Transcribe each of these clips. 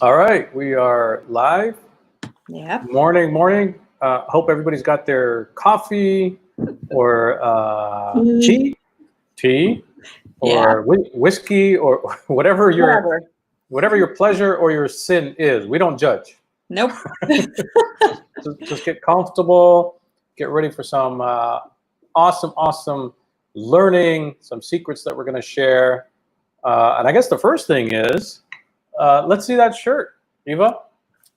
All right, we are live. Yep. Morning, morning. Hope everybody's got their coffee or Mm, tea, yeah. or whiskey or Whatever. whatever your pleasure or your sin is. We don't judge. Nope. Just get comfortable. Get ready for some awesome learning. Some secrets that we're going to share. And I guess the first thing is, let's see that shirt, Eva.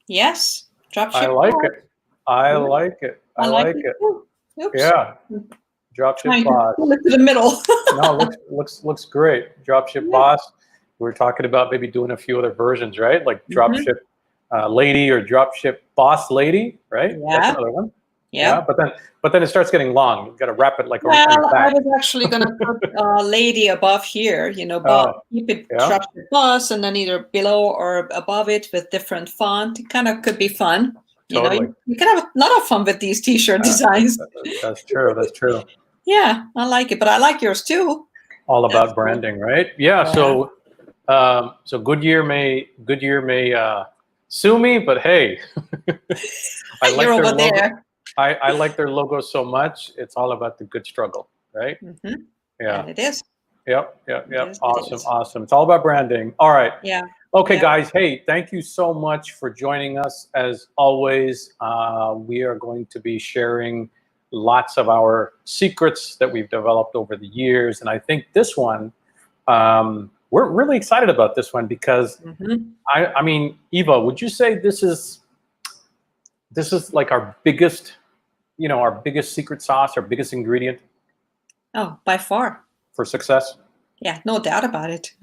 Yes. I Dropship like boss. it. I Yeah, like it. I I like like it it. too. Oops. Yeah. Dropship Trying to pull boss. it to the middle. No, looks great. Dropship Yeah. boss. We were talking about maybe doing a few other versions, right? Like Hmm. dropship lady or dropship boss lady, right? That's Yeah. another one. Yeah, Yeah. but then it starts getting long. You got to wrap it like on your Well, I back. was actually gonna put lady above here, but Oh, keep it yeah, dropship boss and then either below or above it with different font. It kind of could be fun. totally. You can have a lot of fun with these t-shirt Uh, designs. that's true. That's true. Yeah, I like it, but I like yours too. All about Absolutely. branding, right? Yeah. Yeah. So Goodyear may sue me, but hey, I You're like their over logo. there. I like their logo so much. It's all about the good struggle, right? Hmm. Yeah. And it is. It Yep. is. It Awesome. is. Awesome. It's all about branding. All right. Yeah. Okay, Yeah. guys. Hey, thank you so much for joining us. As always, we are going to be sharing lots of our secrets that we've developed over the years. And I think this one, we're really excited about this one because Hmm. I mean, Eva, would you say this is like our biggest, our biggest secret sauce, our biggest ingredient Oh, by far. for success? Yeah, no doubt about it.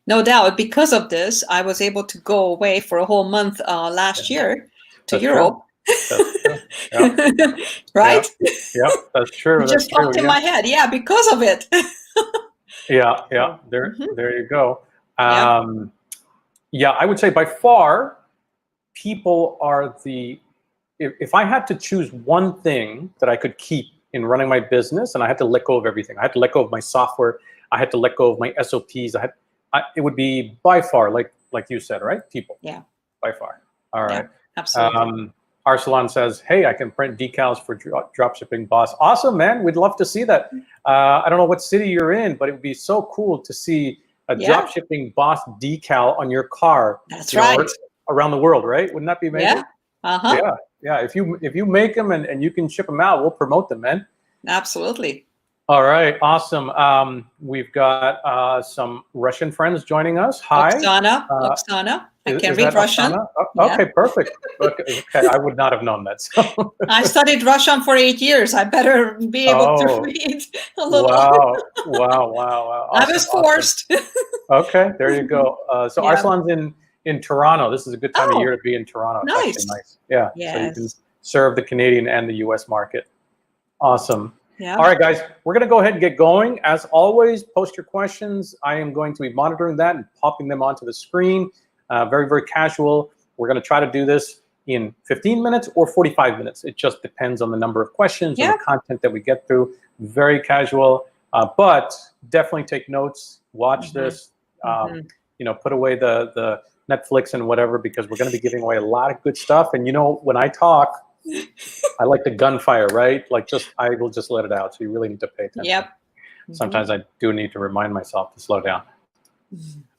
No doubt. Because of this, I was able to go away for a whole month Yeah, last year to that's true. Europe. That's true. Yeah, yeah, Right? yeah. That's true. It That's just true. popped in Yeah, my head. Yeah, because of it. yeah. So, There you go. yeah. Um, yeah, I would say by far, people are the. If I had to choose one thing that I could keep in running my business, and I had to let go of everything, I had to let go of my software, I had to let go of my SOPs. It would be by far, like you said, right? People, Yeah. by far. All Yeah. right. Absolutely. Um, Arsalan says, "Hey, I can print decals for drop shipping, boss. Awesome, man. We'd love to see that. I don't know what city you're in, but it would be so cool to see a Yeah. drop shipping boss decal on your car, That's you know, right. around the world, right? Wouldn't that be Yeah. amazing? Uh-huh. Yeah, yeah. If you make them and you can ship them out, we'll promote them, man. Absolutely. All right, awesome. We've got some Russian friends joining us. Hi. Oksana. Uh, Oksana. I is, can is read that Russian. Oksana? Oh, Yeah. okay, perfect. Okay, I would not have known that. So, I studied Russian for 8 years. I better be able to oh, read a little. wow. I was Awesome. forced. Okay, there you go. So Yeah. Arslan's in Toronto. This is a good time of year Oh, to be in Toronto. It's actually nice. nice. Yeah, so you can Yes. serve the Canadian and the U.S. market. Awesome. All Yeah. right, guys, we're going to go ahead and get going. As always, post your questions. I am going to be monitoring that and popping them onto the screen. Very casual. We're going to try to do this in 15 minutes or 45 minutes. It just depends on the number of questions and Yeah. the content that we get through. Very casual, but definitely take notes. Watch Hmm. this. Um, Hmm. put away the Netflix and whatever because we're going to be giving away a lot of good stuff. And when I talk, I like the gunfire, right? Like I will just let it out. So you really need to pay attention. Yep. Hmm. Sometimes I do need to remind myself to slow down.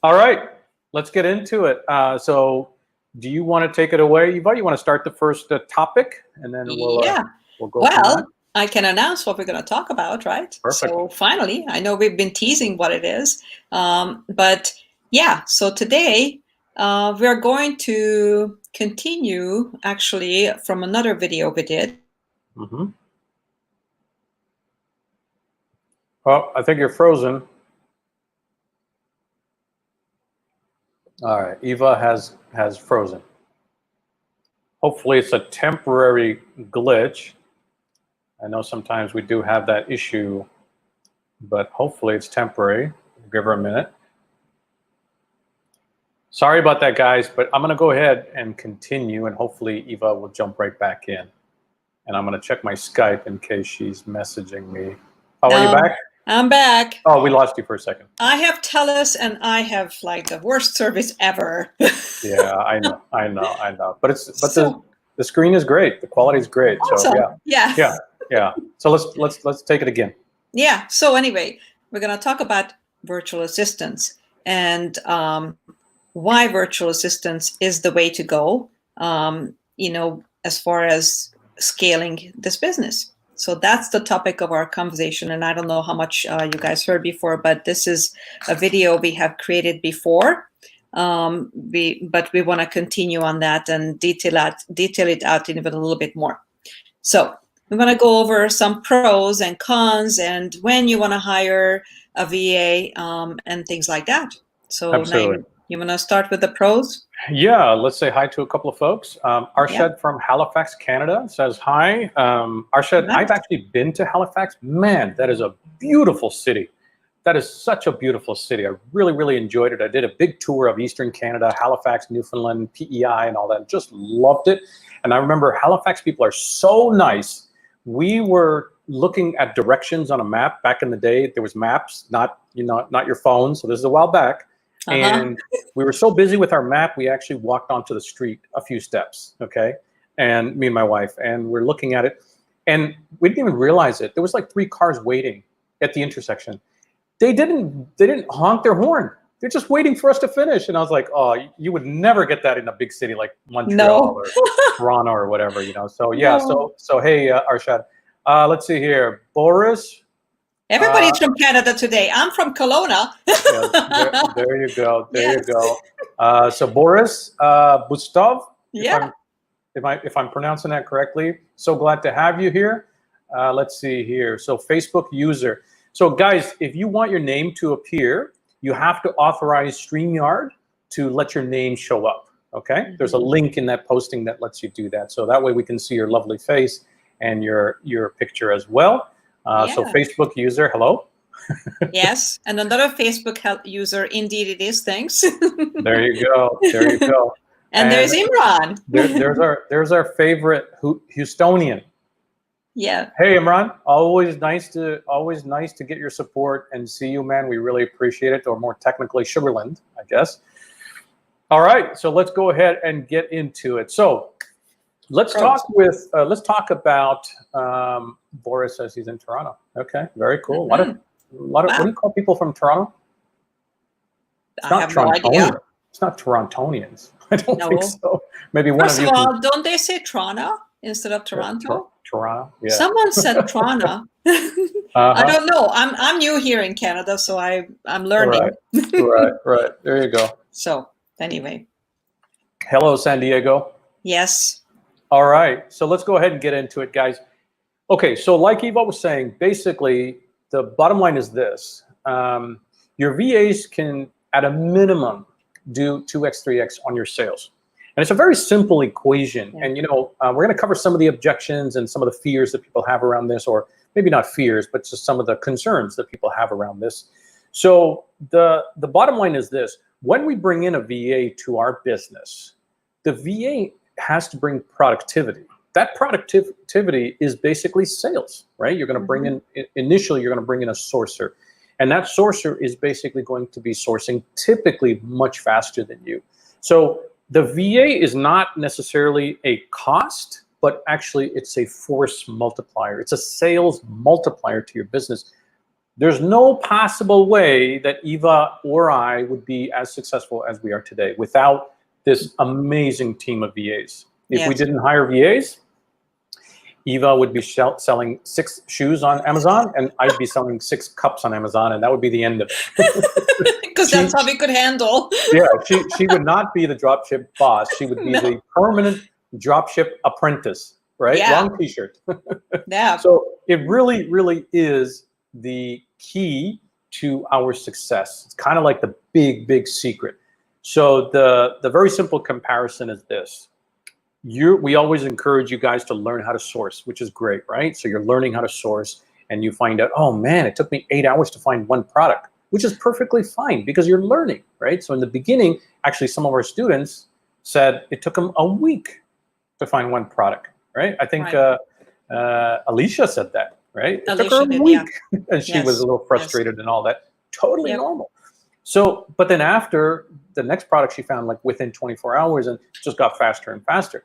All right, let's get into it. So do you want to take it away, Eva? You want to start the first topic, and then Yeah. we'll go from that. Well, I can announce what we're going to talk about, right? Perfect. So finally, I know we've been teasing what it is, but yeah. So today we're going to continue actually from another video we did. Mm-hmm. Oh, I think you're frozen. All right, Eva has frozen. Hopefully, it's a temporary glitch. I know sometimes we do have that issue, but hopefully it's temporary. Give her a minute. Sorry about that, guys, but I'm going to go ahead and continue, and hopefully Eva will jump right back in. And I'm going to check my Skype in case she's messaging me. Oh, are you No, back? I'm back. Oh, we lost you for a second. I have TELUS, and I have like the worst service ever. Yeah, I know. But So the screen is great. The quality is great. So awesome. Yeah. yeah. So let's take it again. Yeah. So anyway, we're going to talk about virtual assistants and why virtual assistants is the way to go, as far as scaling this business. So that's the topic of our conversation. And I don't know how much you guys heard before, but this is a video we have created before. But we want to continue on that and detail it out even a little bit more. So we're going to go over some pros and cons and when you want to hire a VA and things like that. So Absolutely. now you want to start with the pros? Yeah, let's say hi to a couple of folks. Arshad from Halifax, Canada says hi. Arshad, Nice. I've actually been to Halifax. Man, that is a beautiful city. That is such a beautiful city. I really, really enjoyed it. I did a big tour of Eastern Canada, Halifax, Newfoundland, PEI, and all that. Just loved it. And I remember Halifax people are so nice. We were looking at directions on a map back in the day. There was maps, not your phone. So this is a while back. And we were so busy with our map, we actually walked onto the street a few steps, okay? And me and my wife, and we're looking at it. And we didn't even realize it. There was like 3 cars waiting at the intersection. They didn't honk their horn. They're just waiting for us to finish. And I was like, oh, you would never get that in a big city like Montreal or Toronto or whatever, So yeah, so hey, Arshad. Let's see here. Boris. Everybody's from Canada today. I'm from Kelowna. Yeah, there you go. There you go. So Boris Bustov. Yeah. If I'm pronouncing that correctly. So glad to have you here. Let's see here. So Facebook user. So guys, if you want your name to appear, you have to authorize StreamYard to let your name show up. Okay. There's a link in that posting that lets you do that. So that way we can see your lovely face and your picture as well. So Facebook user, hello. Yes, and another Facebook user, indeed it is, thanks. There you go, there you go. And there's Imran. there's our favorite Houstonian. Yeah. Hey Imran, always nice to get your support and see you, man. We really appreciate it, or more technically Sugarland, I guess. All right, so let's go ahead and get into it. So let's talk about Boris says he's in Toronto. Okay, very cool. What do you call people from Toronto? It's not Torontonians. It's not Torontonians. I don't think so. Maybe one First of you. First of all, don't they say Toronto instead of Toronto? Toronto. Yeah. Someone said Toronto. I don't know. I'm new here in Canada, so I'm learning. Right. There you go. So anyway. Hello, San Diego. Yes. All right, so let's go ahead and get into it, guys. Okay, so like Eva was saying, basically, the bottom line is this. Your VAs can, at a minimum, do 2x, 3x on your sales. And it's a very simple equation. Yeah. And, we're going to cover some of the objections and some of the fears that people have around this, or maybe not fears, but just some of the concerns that people have around this. So the bottom line is this. When we bring in a VA to our business, the VA has to bring productivity. That productivity is basically sales, right? You're going to bring in, initially, you're going to bring in a sourcer. And that sourcer is basically going to be sourcing typically much faster than you. So the VA is not necessarily a cost, but actually it's a force multiplier. It's a sales multiplier to your business. There's no possible way that Eva or I would be as successful as we are today without this amazing team of VAs. If we didn't hire VAs, Eva would be selling 6 shoes on Amazon, and I'd be selling 6 cups on Amazon, and that would be the end of it. Because that's how we could handle. Yeah, she would not be the dropship boss. She would be the permanent dropship apprentice, right? Yeah. Wrong t-shirt. Yeah. So it really, really is the key to our success. It's kind of like the big, big secret. So the very simple comparison is this. We always encourage you guys to learn how to source, which is great, right? So you're learning how to source and you find out, oh man, it took me 8 hours to find one product, which is perfectly fine because you're learning, right? So in the beginning, actually some of our students said it took them a week to find one product, right? I think Alicia said that, right? It took her a Alicia did, yeah. week and she was Yes. a little Yes. frustrated and all that. Totally Yep. normal. So, but then after the next product she found like within 24 hours and just got faster and faster.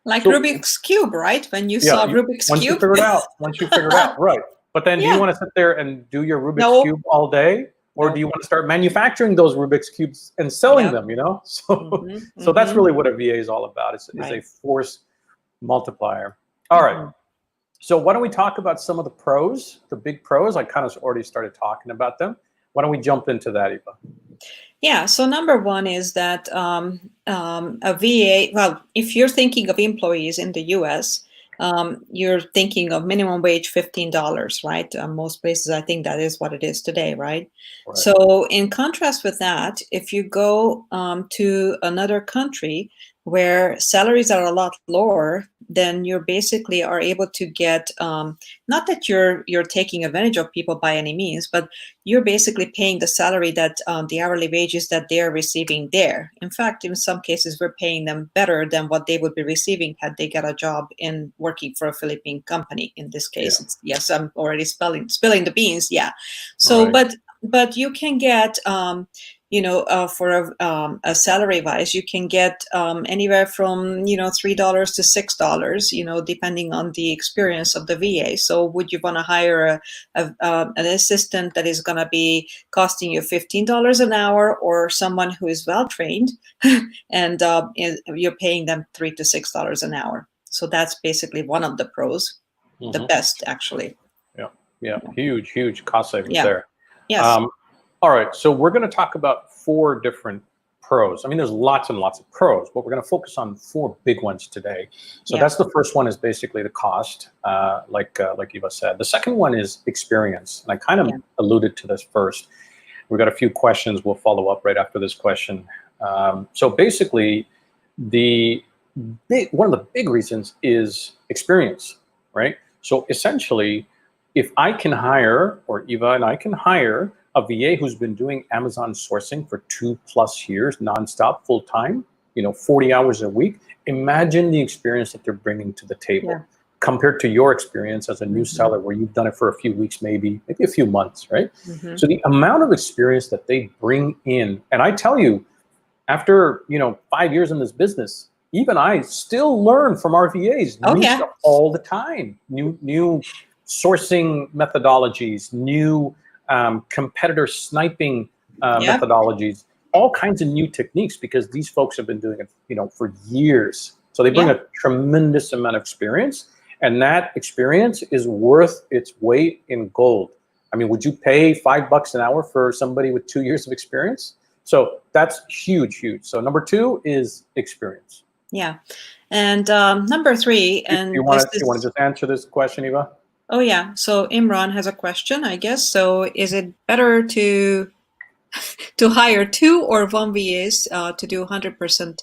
Like So Rubik's Cube, right? When you yeah, saw Rubik's once you Cube. figure it out, right. But then do you Yeah. want to sit there and do your Rubik's No. Cube all day? Or do No. you want to start manufacturing those Rubik's Cubes and selling Yep. them, you know? So, Mm-hmm. so that's Mm-hmm. really what a VA is all about, is a Right. force multiplier. All right. Mm-hmm. So why don't we talk about some of the pros, the big pros? I kind of already started talking about them. Why don't we jump into that, Eva? Yeah, so number one is that a VA, well, if you're thinking of employees in the US, you're thinking of minimum wage $15, right? Most places, I think that is what it is today, right? Right. So, in contrast with that, if you go to another country where salaries are a lot lower, then you basically are able to get, not that you're taking advantage of people by any means, but you're basically paying the salary that the hourly wages that they're receiving there. In fact, in some cases, we're paying them better than what they would be receiving had they got a job in working for a Philippine company. In this case, Yeah. it's, yes, I'm already spilling the beans. Yeah. So, Right. but you can get, for a salary wise, you can get anywhere from $3 to $6, depending on the experience of the VA. So, would you want to hire an assistant that is going to be costing you $15 an hour, or someone who is well trained and you're paying them $3 to $6 an hour? So that's basically one of the pros, the best actually. Yeah. Huge cost savings Yeah. there. Yes. All right. So we're going to talk about 4 different pros. I mean, there's lots and lots of pros, but we're going to focus on 4 big ones today. So that's the first one, is basically the cost, like Eva said. The second one is experience, and I kind of alluded to this first. We've got a few questions. We'll follow up right after this question. So basically, one of the big reasons is experience, right? So essentially, if I can hire, or Eva and I can hire, a VA who's been doing Amazon sourcing for 2+ years, nonstop, full time, 40 hours a week, imagine the experience that they're bringing to the table compared to your experience as a new seller, where you've done it for a few weeks, maybe a few months, right? So the amount of experience that they bring in, and I tell you, after 5 years in this business, even I still learn from our VAs new stuff all the time, new sourcing methodologies, new competitor sniping methodologies, all kinds of new techniques, because these folks have been doing it, for years. So they bring a tremendous amount of experience, and that experience is worth its weight in gold. I mean, would you pay $5 an hour for somebody with 2 years of experience? So that's huge. So number 2 is experience. Yeah, and number 3, and you want to just answer this question, Eva? Oh yeah. So Imran has a question, I guess. So is it better to hire 2 or 1 VAs to do 100%?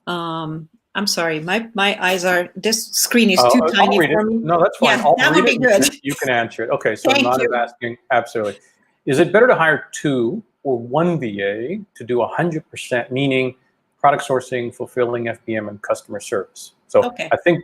I'm sorry, my eyes are. This screen is too tiny for me. No, that's fine. Yeah, I'll that read would be it. good. You can answer it. Okay, so Thank Imran you. is asking, absolutely. Is it better to hire 2 or 1 VA to do 100%, meaning product sourcing, fulfilling FBM, and customer service? So I think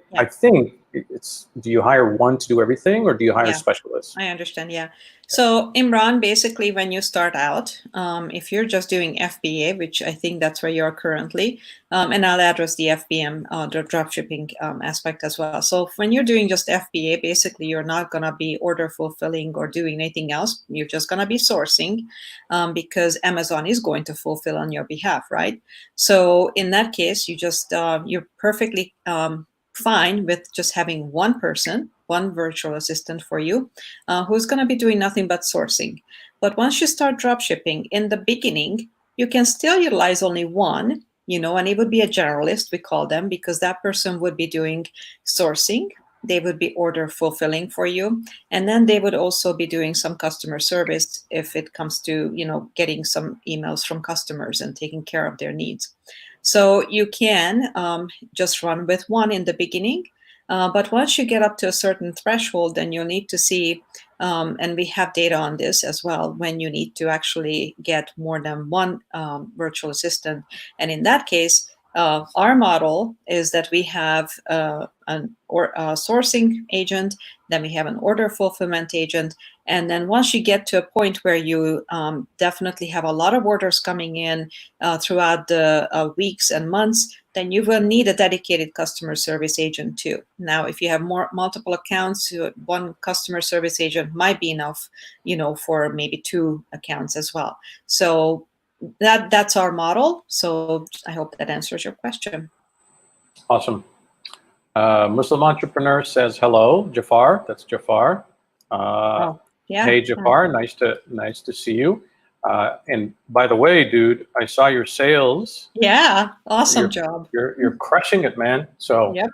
it's, do you hire 1 to do everything, or do you hire specialists? I understand. Yeah. So Imran, basically, when you start out, if you're just doing FBA, which I think that's where you are currently, and I'll address the FBM, the dropshipping aspect as well. So when you're doing just FBA, basically, you're not going to be order fulfilling or doing anything else. You're just going to be sourcing, because Amazon is going to fulfill on your behalf, right? So in that case, you're perfectly fine with just having 1 person, 1 virtual assistant for you, who's going to be doing nothing but sourcing. But once you start drop shipping, in the beginning, you can still utilize only 1, and it would be a generalist, we call them, because that person would be doing sourcing. They would be order fulfilling for you. And then they would also be doing some customer service if it comes to, getting some emails from customers and taking care of their needs. So you can just run with 1 in the beginning. But once you get up to a certain threshold, then you'll need to see, and we have data on this as well, when you need to actually get more than 1 virtual assistant. And in that case, our model is that we have a sourcing agent, then we have an order fulfillment agent, and then once you get to a point where you definitely have a lot of orders coming in throughout the weeks and months, then you will need a dedicated customer service agent too. Now, if you have multiple accounts, one customer service agent might be enough, for maybe 2 accounts as well. So that's our model. So I hope that answers your question. Awesome. Muslim entrepreneur says hello, Jafar. That's Jafar. Yeah. Hey, Jafar. Nice to see you. And by the way, dude, I saw your sales. Yeah. Awesome job. You're crushing it, man. So yep.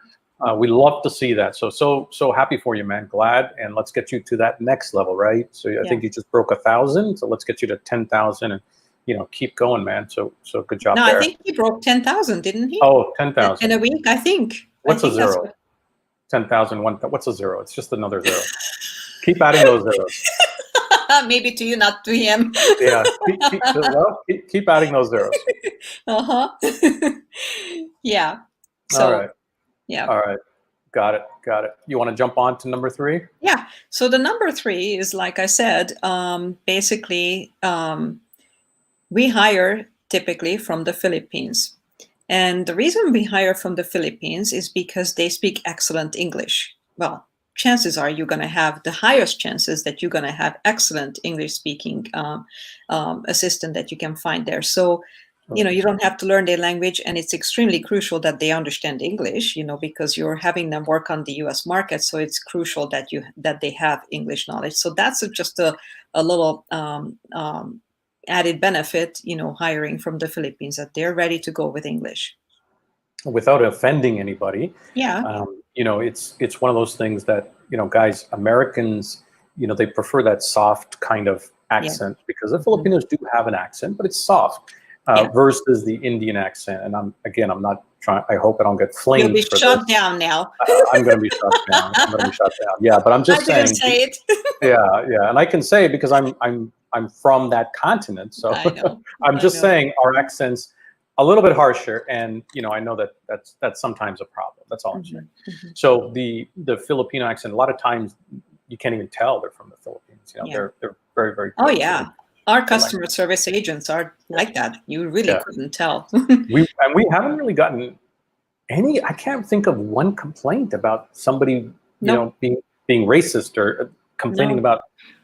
We love to see that. So happy for you, man. Glad. And let's get you to that next level, right? So I think you just broke 1,000. So let's get you to 10,000 and, keep going, man. So good job there. No, I think he broke 10,000, didn't he? Oh, 10,000. In a week, I think. What's a zero? 10,000, what's a zero? It's just another zero. Keep adding those zeros. Maybe to you, not to him. Yeah, keep adding those zeros. Yeah. So, all right. Yeah. All right. Got it. You want to jump on to number 3? Yeah. So the number 3 is, like I said, basically, we hire typically from the Philippines. And the reason we hire from the Philippines is because they speak excellent English. Well, chances are you're going to have the highest chances that you're going to have excellent English-speaking assistant that you can find there. So, you don't have to learn their language, and it's extremely crucial that they understand English, because you're having them work on the U.S. market. So it's crucial that they have English knowledge. So that's just a little added benefit, hiring from the Philippines, that they're ready to go with English. Without offending anybody, yeah, it's one of those things that, guys, Americans, they prefer that soft kind of accent because the Filipinos do have an accent, but it's soft versus the Indian accent. And I'm not trying. I hope I don't get flamed. You'll be for shut this. down now. I'm going to be shut down. Yeah, but I'm just saying. Didn't say it. yeah, and I can say it because I'm from that continent, so I know. I'm just saying our accents a little bit harsher, and I know that's sometimes a problem. That's all I'm saying. So the Filipino accent, a lot of times you can't even tell they're from the Philippines. They're very, very good. Oh yeah, our customer service agents are like that. You really couldn't tell. we haven't really gotten any. I can't think of one complaint about somebody being racist or complaining about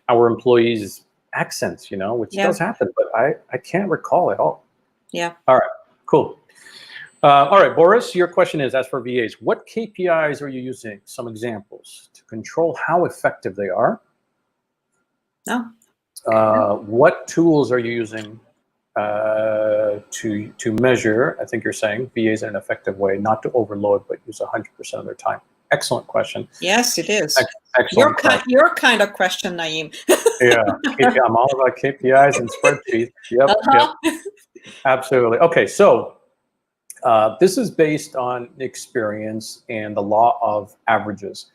our employees' accents. Which does happen, but I can't recall at all. Yeah. All right. Cool. All right, Boris, your question is, as for VAs, what KPIs are you using? Some examples to control how effective they are. No. What tools are you using to measure, I think you're saying, VAs in an effective way, not to overload, but use 100% of their time? Excellent question. Yes, it is. Excellent. Your kind of question, Naeem. Yeah, I'm all about KPIs and spreadsheets. Yep. Absolutely. Okay, so this is based on experience and the law of averages.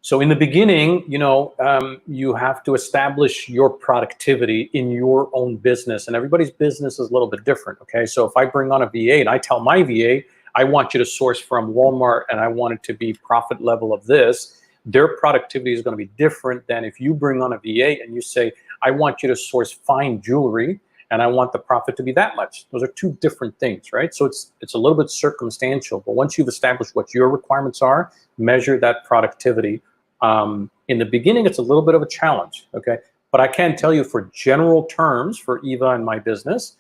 So in the beginning, you have to establish your productivity in your own business, and everybody's business is a little bit different. Okay, so if I bring on a VA and I tell my VA, I want you to source from Walmart and I want it to be profit level of this, their productivity is going to be different than if you bring on a VA and you say, I want you to source fine jewelry and I want the profit to be that much. Those are two different things, right? So it's a little bit circumstantial, but once you've established what your requirements are, measure that productivity. In the beginning, it's a little bit of a challenge, okay? But I can tell you, for general terms, for Eva and my business,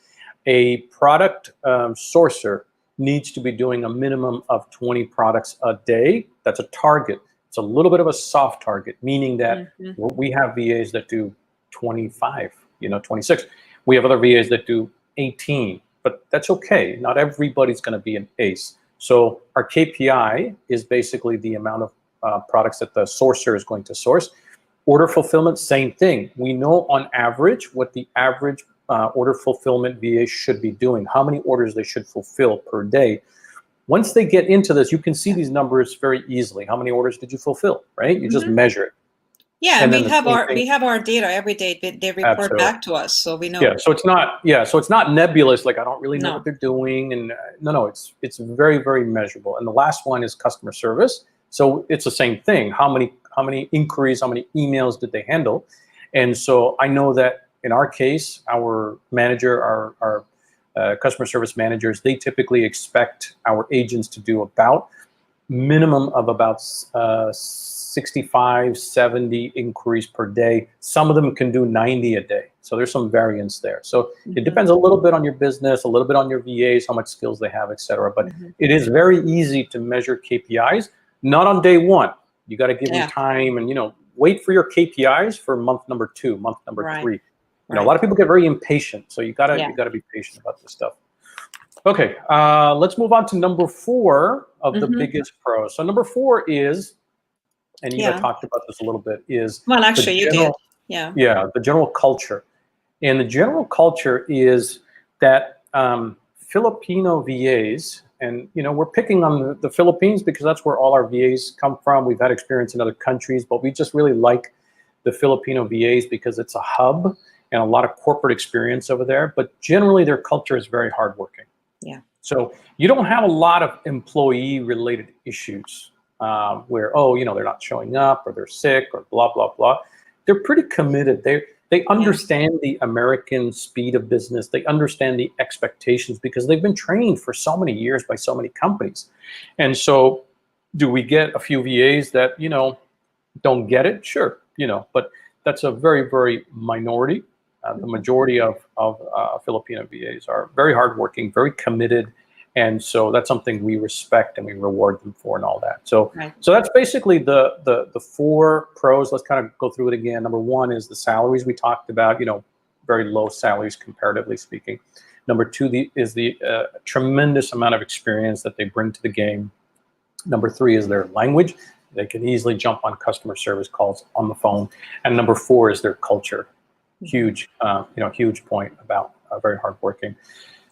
a product sourcer needs to be doing a minimum of 20 products a day. That's a target. It's a little bit of a soft target, meaning that we have VAs that do 25, 26. We have other VAs that do 18, but that's okay. Not everybody's going to be an ace. So our KPI is basically the amount of products that the sourcer is going to source. Order fulfillment, same thing. We know on average what the average order fulfillment VA should be doing, how many orders they should fulfill per day. Once they get into this, you can see these numbers very easily. How many orders did you fulfill, right? You just measure it. Yeah, And and then the same thing, we have our data every day. They report absolutely. back to us, so we know. Yeah, so it's not nebulous, like I don't really know what No. they're doing, and no, it's very, very measurable. And the last one is customer service. So it's the same thing. How many inquiries, how many emails did they handle? And so I know that in our case, our manager, our customer service managers, they typically expect our agents to do about minimum of about 65, 70 inquiries per day. Some of them can do 90 a day. So there's some variance there. So it depends a little bit on your business, a little bit on your VAs, how much skills they have, et cetera. But it is very easy to measure KPIs, not on day one. You got to give them Yeah. time and, wait for your KPIs for month number 2, month number Right. 3. Right. A lot of people get very impatient. So you gotta be patient about this stuff. Okay, let's move on to number 4 of the biggest pros. So number 4 is, and Eva talked about this a little bit, is well, actually, you did. Yeah. Yeah, the general culture. And the general culture is that Filipino VAs, and we're picking on the Philippines because that's where all our VAs come from. We've had experience in other countries, but we just really like the Filipino VAs because it's a hub and a lot of corporate experience over there. But generally, their culture is very hardworking. Yeah. So you don't have a lot of employee-related issues where, they're not showing up or they're sick or blah, blah, blah. They're pretty committed. They understand the American speed of business. They understand the expectations because they've been trained for so many years by so many companies. And so do we get a few VAs that, don't get it? Sure, but that's a very, very minority. The majority of Filipino VAs are very hardworking, very committed, and so that's something we respect and we reward them for and all that. So, so that's basically the 4 pros. Let's kind of go through it again. Number 1 is the salaries we talked about. Very low salaries comparatively speaking. Number 2 is the tremendous amount of experience that they bring to the game. Number 3 is their language. They can easily jump on customer service calls on the phone. And number 4 is their culture. Huge, huge point about very hardworking.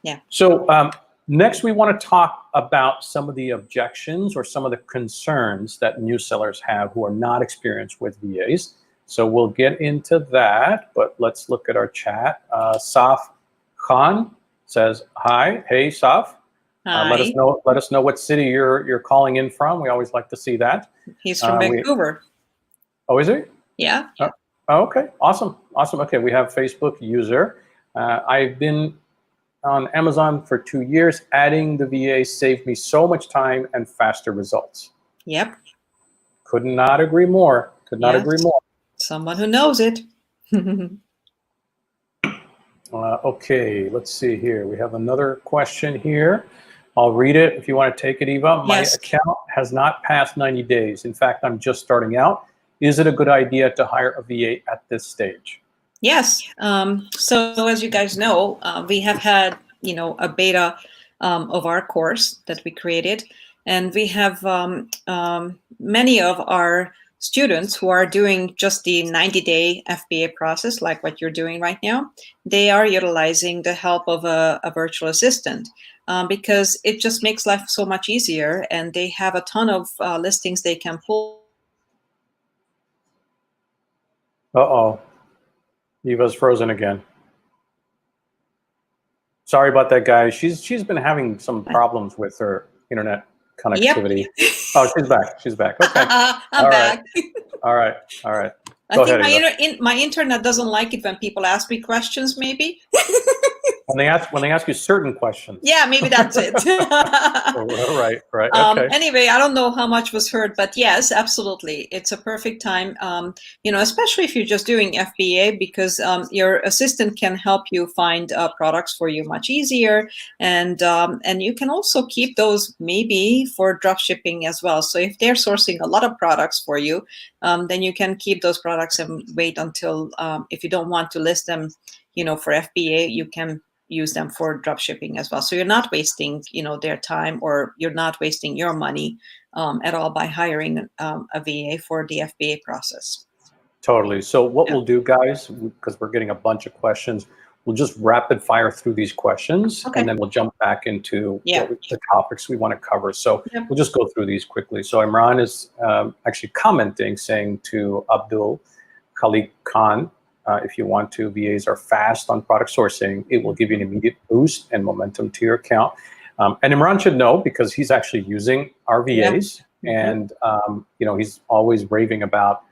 Yeah. So next, we want to talk about some of the objections or some of the concerns that new sellers have who are not experienced with VAs. So we'll get into that, but let's look at our chat. Saf Khan says, "Hi, hey Saf. Hi. Let us know what city you're calling in from. We always like to see that." He's from Vancouver. Oh, is he? Yeah. Oh, okay, awesome. Okay, we have Facebook user. I've been on Amazon for 2 years. Adding the VA saved me so much time and faster results. Yep. Could not agree more. Agree more. Someone who knows it. Okay, let's see here. We have another question here. I'll read it if you want to take it, Eva. My account has not passed 90 days. In fact, I'm just starting out. Is it a good idea to hire a VA at this stage? Yes. So as you guys know, we have had, a beta of our course that we created. And we have many of our students who are doing just the 90-day FBA process, like what you're doing right now. They are utilizing the help of a virtual assistant because it just makes life so much easier. And they have a ton of listings they can pull. Uh-oh. Eva's frozen again. Sorry about that, guys. She's been having some problems with her internet connectivity. Yep. Oh, she's back. Okay. I'm back. All right. Go ahead, my internet doesn't like it when people ask me questions, maybe. When they ask you certain questions. Yeah, maybe that's it. Right. Okay. Anyway, I don't know how much was heard, but yes, absolutely. It's a perfect time, especially if you're just doing FBA, because your assistant can help you find products for you much easier. And you can also keep those maybe for drop shipping as well. So if they're sourcing a lot of products for you, then you can keep those products and wait until, if you don't want to list them, for FBA, you can use them for drop shipping as well. So you're not wasting, their time, or you're not wasting your money at all by hiring a VA for the FBA process. Totally. So what we'll do, guys, because we're getting a bunch of questions, we'll just rapid fire through these questions, and then we'll jump back into the topics we want to cover. So we'll just go through these quickly. So Imran is actually commenting, saying to Abdul, Khalid Khan. If you want to, VAs are fast on product sourcing. It will give you an immediate boost and momentum to your account. And Imran should know because he's actually using our VAs, and he's always raving about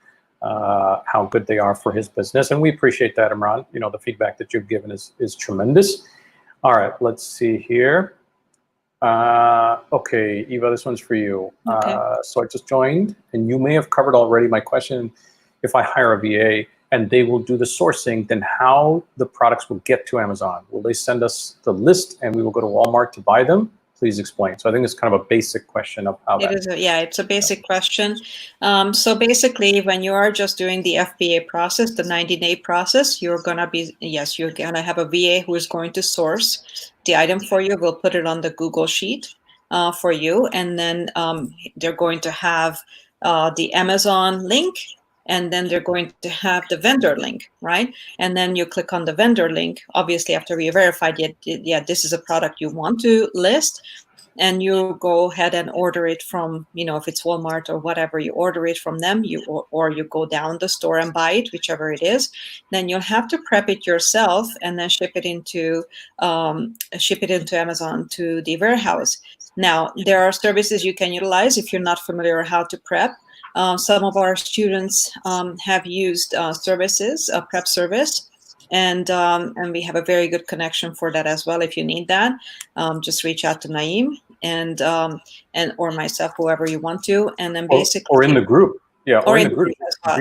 how good they are for his business, and we appreciate that, Imran. The feedback that you've given is tremendous. All right, let's see here. Okay, Eva, this one's for you. Okay. So I just joined, and you may have covered already my question. If I hire a VA and they will do the sourcing, then how the products will get to Amazon? Will they send us the list and we will go to Walmart to buy them? Please explain. So I think it's kind of a basic question of how it's a basic question. So basically, when you are just doing the FBA process, the 90-day process, you're going to have a VA who is going to source the item for you. We'll put it on the Google Sheet for you. And then they're going to have the Amazon link, and then they're going to have the vendor link, right? And then you click on the vendor link, obviously after we verified, this is a product you want to list, and you go ahead and order it from, if it's Walmart or whatever, you order it from them, or you go down the store and buy it, whichever it is. Then you'll have to prep it yourself and then ship it into Amazon to the warehouse. Now, there are services you can utilize if you're not familiar how to prep. Some of our students have used services, a prep service, and we have a very good connection for that as well. If you need that, just reach out to Naeem and or myself, whoever you want to, and then basically or in the group, or in the group. As well.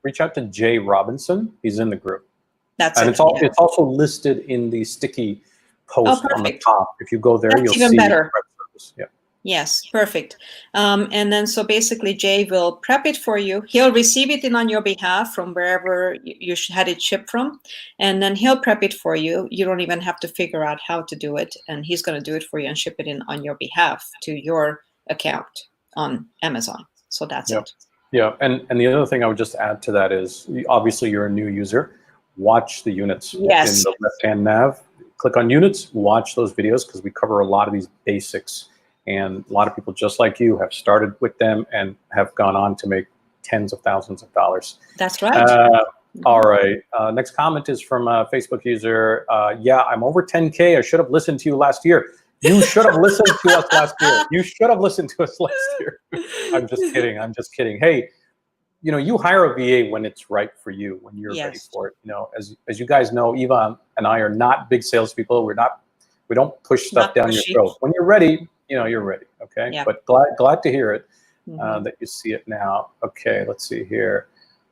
Reach out to Jay Robinson. He's in the group. That's and it. It's also listed in the sticky post on the top. If you go there, That's you'll even see better. prep service. Yeah. Yes, perfect. And then so basically Jay will prep it for you. He'll receive it on your behalf from wherever you had it shipped from, and then he'll prep it for you. You don't even have to figure out how to do it, and he's going to do it for you and ship it in on your behalf to your account on Amazon. So that's it. Yeah, and the other thing I would just add to that is, obviously you're a new user. Watch the units in the left-hand nav. Click on units, watch those videos, because we cover a lot of these basics. And a lot of people just like you have started with them and have gone on to make tens of thousands of dollars. That's right. All right. Next comment is from a Facebook user. Yeah, I'm over 10K. I should have listened to you last year. You should have listened to us last year. You should have listened to us last year. I'm just kidding. I'm just kidding. Hey, you hire a VA when it's right for you, when you're ready for it. As you guys know, Eva and I are not big salespeople. We don't push stuff down your throat. When you're ready, you're ready. Okay. Yeah. But glad to hear it, that you see it now. Okay. Let's see here.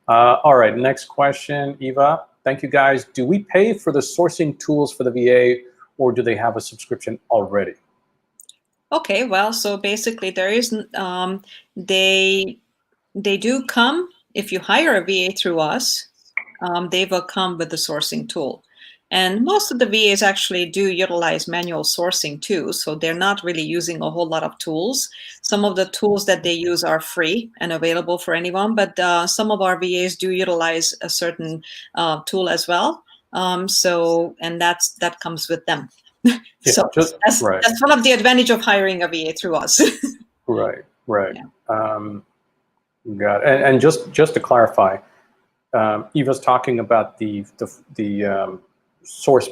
All right. Next question, Eva. Thank you guys. Do we pay for the sourcing tools for the VA, or do they have a subscription already? Okay. Well, so basically there is, they do come, if you hire a VA through us, they will come with the sourcing tool. And most of the VAs actually do utilize manual sourcing too, so they're not really using a whole lot of tools. Some of the tools that they use are free and available for anyone, but some of our VAs do utilize a certain tool as well. And that comes with them. So that's one of the advantage of hiring a VA through us. Right. Yeah. Got it. And just to clarify, Eva's talking about the source,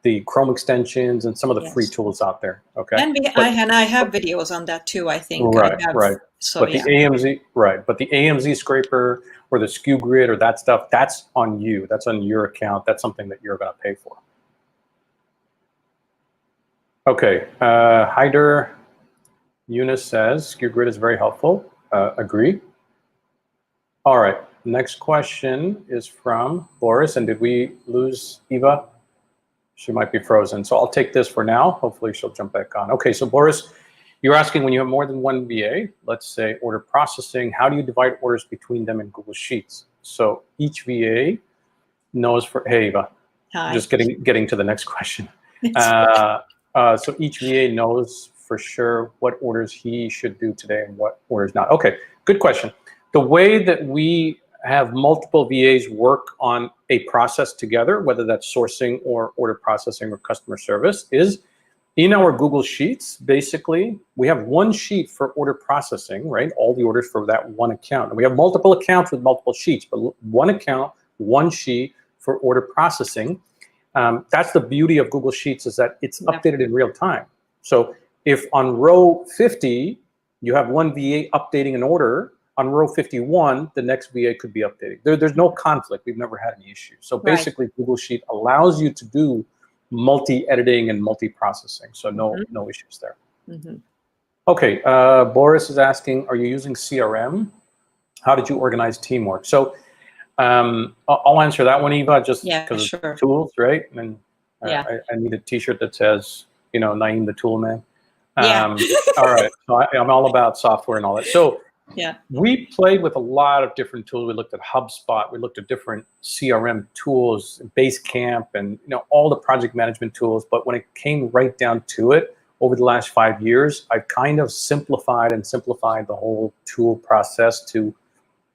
the Chrome extensions and some of the free tools out there. Okay. And I have videos on that too, I think. Right. So, but the AMZ, but the AMZ scraper or the SKU grid or that stuff, that's on you. That's on your account. That's something that you're going to pay for. Okay. Haider Eunice says SKU grid is very helpful. Agree. All right. Next question is from Boris. And did we lose Eva? She might be frozen. So I'll take this for now. Hopefully she'll jump back on. Okay, so Boris, you're asking, when you have more than one VA, let's say order processing, how do you divide orders between them in Google Sheets? So each VA knows hey, Eva. Hi. Just getting to the next question. So each VA knows for sure what orders he should do today and what orders not. Okay, good question. The way that we have multiple VAs work on a process together, whether that's sourcing or order processing or customer service, is In our Google Sheets, basically, we have one sheet for order processing, right? All the orders for that one account. And we have multiple accounts with multiple sheets, but one account, one sheet for order processing. That's the beauty of Google Sheets, is that it's updated in real time. So if on row 50, you have one VA updating an order, on row 51, the next VA could be updating. There's no conflict. We've never had any issues. So basically, Google Sheet allows you to do multi-editing and multi-processing. So no issues there. Okay, Boris is asking, are you using CRM? How did you organize teamwork? So I'll answer that one, Eva, just because of tools, right? And I need a t-shirt that says, Naeem the Tool Man. All right, so I'm all about software and all that. So we played with a lot of different tools. We looked at HubSpot. We looked at different CRM tools, Basecamp, and all the project management tools. But when it came right down to it, over the last 5 years, I've kind of simplified the whole tool process to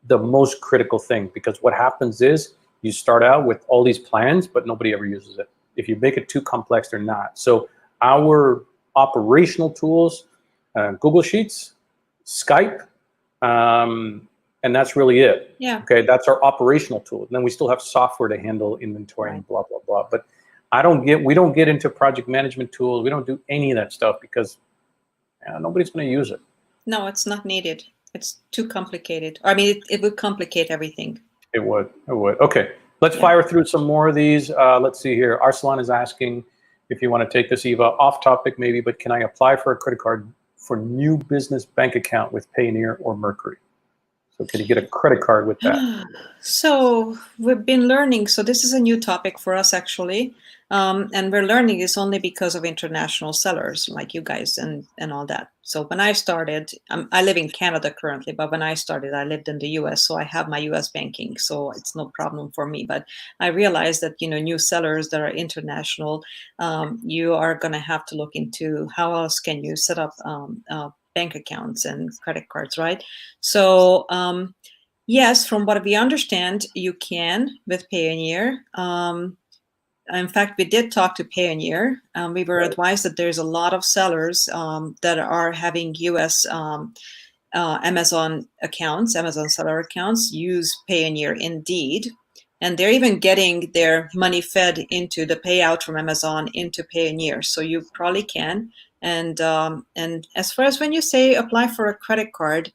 the most critical thing. Because what happens is you start out with all these plans, but nobody ever uses it. If you make it too complex, they're not. So our operational tools, Google Sheets, Skype, and that's really it. Okay, that's our operational tool. And then we still have software to handle inventory and blah blah blah. But we don't get into project management tools. We don't do any of that stuff because nobody's going to use it. No, it's not needed. It's too complicated. I mean, it would complicate everything. It would. Okay, let's fire through some more of these. Let's see here. Arslan is asking if you want to take this, Eva, off topic maybe, but can I apply for a credit card for new business bank account with Payoneer or Mercury? So can you get a credit card with that? So we've been learning. So this is a new topic for us, actually. And we're learning this only because of international sellers like you guys and all that. So when I started, I live in Canada currently, but when I started, I lived in the US. So I have my US banking. So it's no problem for me. But I realized that, new sellers that are international, you are going to have to look into how else can you set up bank accounts and credit cards, right? So yes, from what we understand, you can with Payoneer. In fact, we did talk to Payoneer. We were advised that there's a lot of sellers that are having US Amazon accounts, Amazon seller accounts, use Payoneer indeed. And they're even getting their money fed into the payout from Amazon into Payoneer. So you probably can. And as far as when you say apply for a credit card,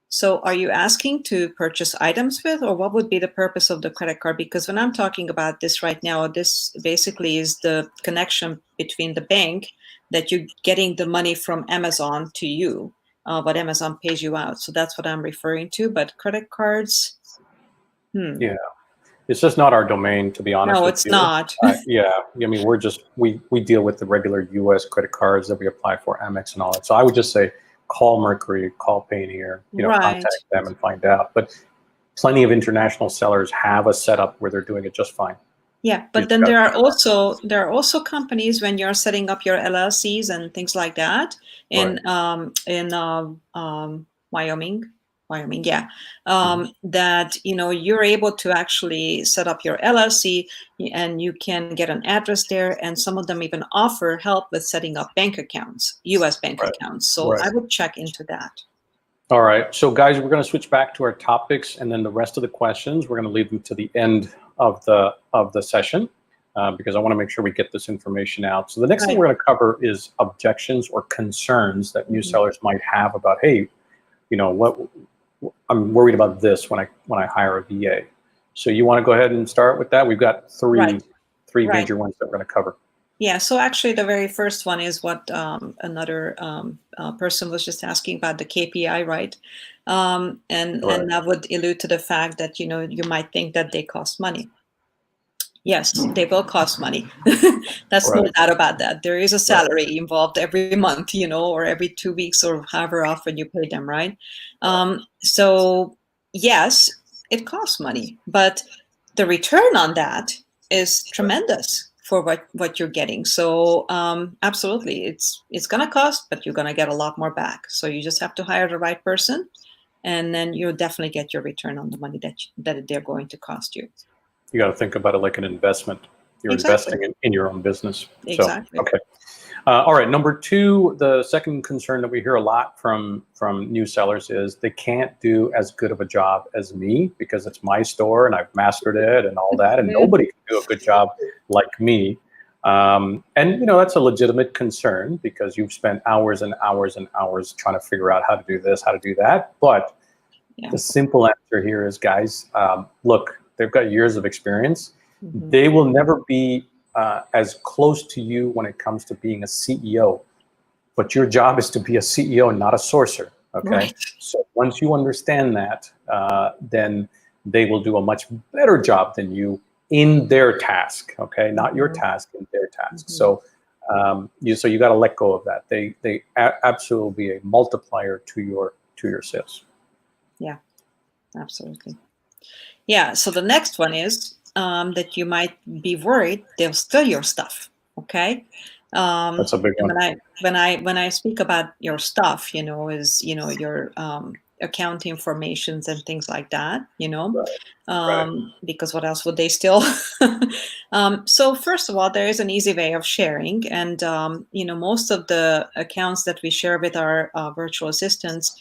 so are you asking to purchase items with, or what would be the purpose of the credit card? Because when I'm talking about this right now, this basically is the connection between the bank that you're getting the money from Amazon to you, but Amazon pays you out. So that's what I'm referring to. But credit cards, yeah, it's just not our domain, to be honest. No, it's not. Yeah, I mean, we deal with the regular U.S. credit cards that we apply for, Amex and all that. So I would just say, call Mercury, call Payoneer, contact them and find out. But plenty of international sellers have a setup where they're doing it just fine. Yeah, but then there are also companies when you're setting up your LLCs and things like that in Wyoming, that you're able to actually set up your LLC and you can get an address there, and some of them even offer help with setting up bank accounts, US bank accounts. So I would check into that. All right, so guys, we're going to switch back to our topics, and then the rest of the questions we're going to leave them to the end of the session because I want to make sure we get this information out. So the next thing we're going to cover is objections or concerns that new sellers might have about, hey, what I'm worried about this when I hire a VA. So you want to go ahead and start with that? We've got three major ones that we're going to cover. Yeah, so actually the very first one is what another person was just asking about, the KPI, right? And that would allude to the fact that, you might think that they cost money. Yes, they will cost money. That's no doubt about that. There is a salary involved every month, or every 2 weeks or however often you pay them, right? So yes, it costs money, but the return on that is tremendous for what you're getting. So absolutely, it's going to cost, but you're going to get a lot more back. So you just have to hire the right person, and then you'll definitely get your return on the money that they're going to cost you. You got to think about it like an investment. You're investing in your own business. Exactly. So, okay. All right, number two, the second concern that we hear a lot from new sellers is they can't do as good of a job as me because it's my store and I've mastered it and all that, and nobody can do a good job like me. And that's a legitimate concern because you've spent hours and hours and hours trying to figure out how to do this, how to do that. But the simple answer here is, guys, look, they've got years of experience. They will never be as close to you when it comes to being a CEO, but your job is to be a CEO and not a sourcer. Okay. Right. So once you understand that, then they will do a much better job than you in their task. Okay. Not your task, in their task. So you got to let go of that. They absolutely will be a multiplier to your sales. Yeah, absolutely. Yeah. So the next one is that you might be worried they'll steal your stuff. Okay. That's a big one. When I speak about your stuff, is your account informations and things like that. Right. Because what else would they steal? So first of all, there is an easy way of sharing, and most of the accounts that we share with our virtual assistants.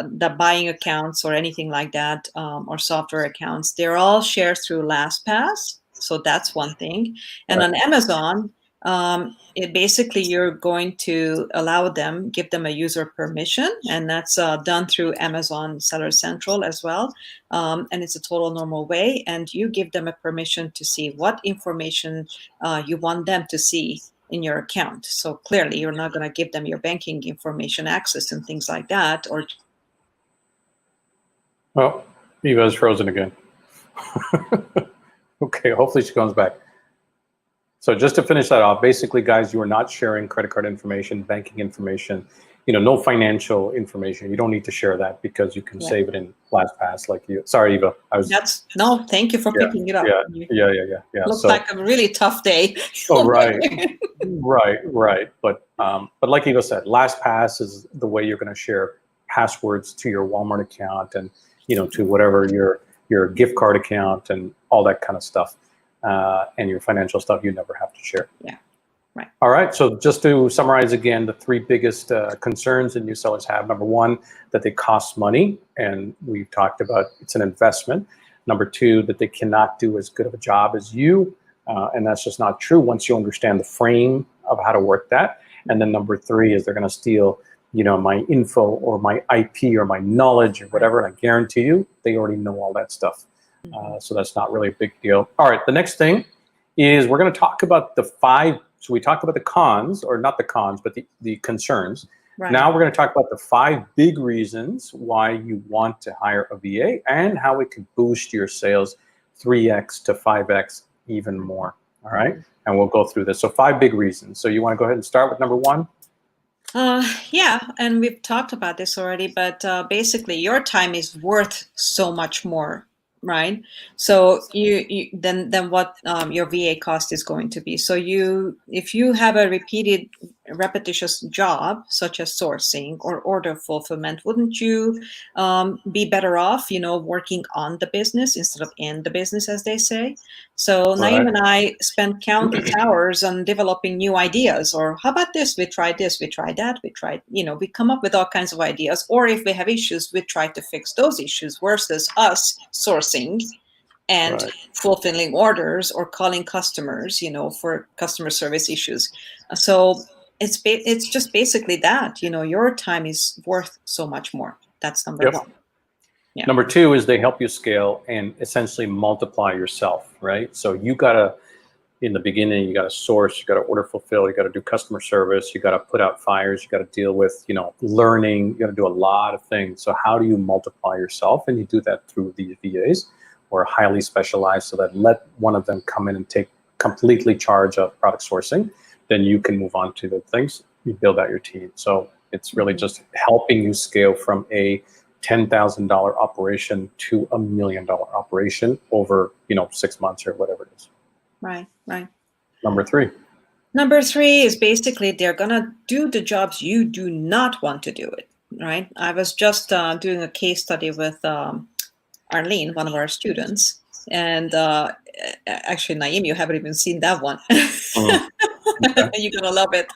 The buying accounts or anything like that, or software accounts, they're all shared through LastPass. So that's one thing. And on Amazon, basically you're going to give them a user permission, and that's done through Amazon Seller Central as well. And it's a total normal way. And you give them a permission to see what information you want them to see in your account. So clearly you're not going to give them your banking information access and things like that, or well, Eva is frozen again. Okay, hopefully she comes back. So just to finish that off, basically, guys, you are not sharing credit card information, banking information, no financial information. You don't need to share that because you can save it in LastPass like you. Sorry, Eva. Thank you for picking it up. Yeah. Looks like a really tough day. Oh, right. But like Eva said, LastPass is the way you're going to share passwords to your Walmart account and to whatever your gift card account and all that kind of stuff, and your financial stuff you never have to share. Yeah, right. All right. So just to summarize again, the three biggest concerns that new sellers have: number one, that they cost money, and we've talked about it's an investment. Number two, that they cannot do as good of a job as you, and that's just not true once you understand the frame of how to work that. And then number three is they're going to steal my info or my IP or my knowledge or whatever, and I guarantee you, they already know all that stuff. So that's not really a big deal. All right, the next thing is we're going to talk about the five. So we talked about the cons, or not the cons, but the concerns. Right. Now we're going to talk about the 5 big reasons why you want to hire a VA and how it can boost your sales 3x to 5x even more. All right, and we'll go through this. So 5 big reasons. So you want to go ahead and start with number 1? Yeah, and we've talked about this already, but basically your time is worth so much more, right? So you then what your VA cost is going to be. So if you have a repetitious job such as sourcing or order fulfillment, wouldn't you be better off, working on the business instead of in the business, as they say? So Naeem and I spent countless hours on developing new ideas, or how about this? We tried this, we tried that, we come up with all kinds of ideas. Or if we have issues, we try to fix those issues versus us sourcing and fulfilling orders or calling customers, for customer service issues. So it's just basically that, your time is worth so much more. That's number 1. Yeah. Number 2 is they help you scale and essentially multiply yourself, right? So you gotta, in the beginning, you gotta source, you gotta order fulfill, you gotta do customer service, you gotta put out fires, you gotta deal with, learning, you gotta do a lot of things. So how do you multiply yourself? And you do that through these VAs, or highly specialized, so that let one of them come in and take completely charge of product sourcing. Then you can move on to the things, you build out your team. So it's really just helping you scale from a $10,000 operation to $1 million operation over 6 months or whatever it is. Right. Number 3 is basically they're gonna do the jobs you do not want to do it. Right. I was just doing a case study with Arlene, one of our students, and actually Naeem, you haven't even seen that one. You're gonna love it.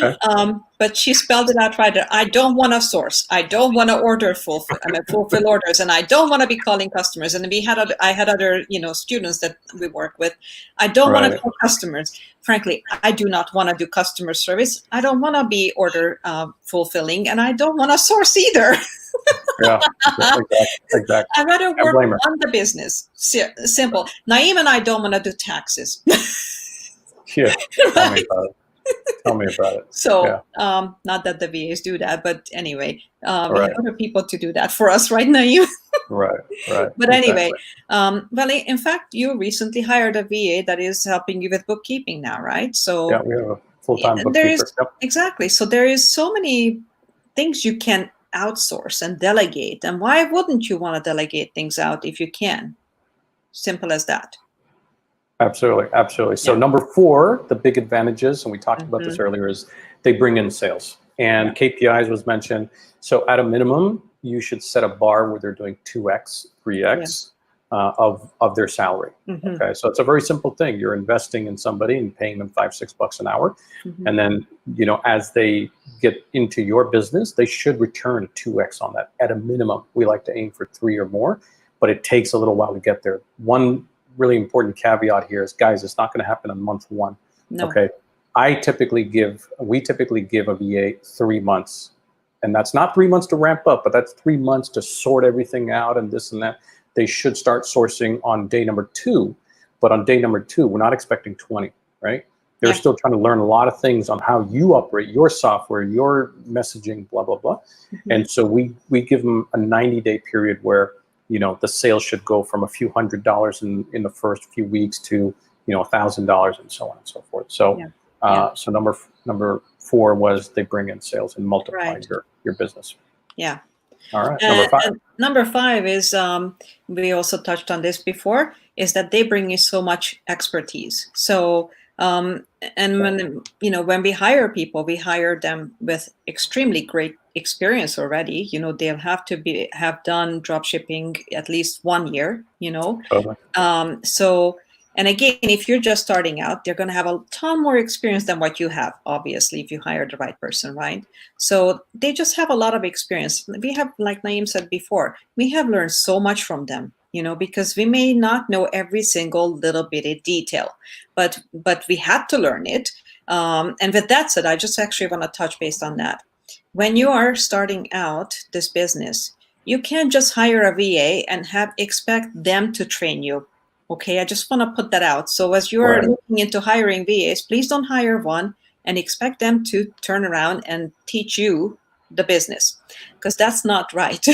Okay. But she spelled it out right. I don't want to source. I don't want to fulfill orders, and I don't want to be calling customers. And I had other students that we work with. I don't want to Right. call customers. Frankly, I do not want to do customer service. I don't want to be order fulfilling, and I don't want to source either. Yeah. Exactly. I'd rather Can't work blame her. on the business. Simple. Naeem and I don't want to do taxes. Yeah. Tell me Right? about it. Tell me about it. So, Yeah. not that the VAs do that, but anyway, we Right. have other people to do that for us, right, Naeem? Right. Right. But anyway, Exactly. well, in fact, you recently hired a VA that is helping you with bookkeeping now, right? So Yeah, we have a full-time there is bookkeeper. Yep. exactly. So there is so many things you can outsource and delegate, and why wouldn't you want to delegate things out if you can? Simple as that. Absolutely. Absolutely. So Yeah. number 4, the big advantages, and we talked about this Mhm. earlier, is they bring in sales. And KPIs was mentioned. So at a minimum, you should set a bar where they're doing 2x, 3x of their salary. Mhm. Okay. So it's a very simple thing. You're investing in somebody and paying them $5-6 an hour. Mhm. And then, as they get into your business, they should return 2x on that at a minimum. We like to aim for 3 or more, but it takes a little while to get there. One really important caveat here is, guys, it's not going to happen on month 1. No. Okay. We typically give a VA 3 months, and that's not 3 months to ramp up, but that's 3 months to sort everything out and this and that. They should start sourcing on day number 2, but on day number 2, we're not expecting 20, right? They're Yeah. still trying to learn a lot of things on how you operate your software, your messaging, blah, blah, blah. Mhm. And so we give them a 90-day period where, the sales should go from a few $100s in the first few weeks to, $1,000 and so on and so forth. So, Yeah. so number 4 was they bring in sales and multiply Right. your business. Yeah. All right. Number 5. And number 5 is, we also touched on this before, is that they bring you so much expertise. So, and when we hire people, we hire them with extremely great experience already. They'll have to have done drop shipping at least 1 year. Totally. So, and again, if you're just starting out, they're going to have a ton more experience than what you have, obviously, if you hire the right person, right? So they just have a lot of experience. We have, like Naeem said before, we have learned so much from them, because we may not know every single little bitty detail, but we had to learn it. And with that said, I just actually want to touch base on that. When you are starting out this business, you can't just hire a VA and expect them to train you. Okay, I just want to put that out. So as you're looking into hiring VAs, please don't hire one and expect them to turn around and teach you the business, because that's not right.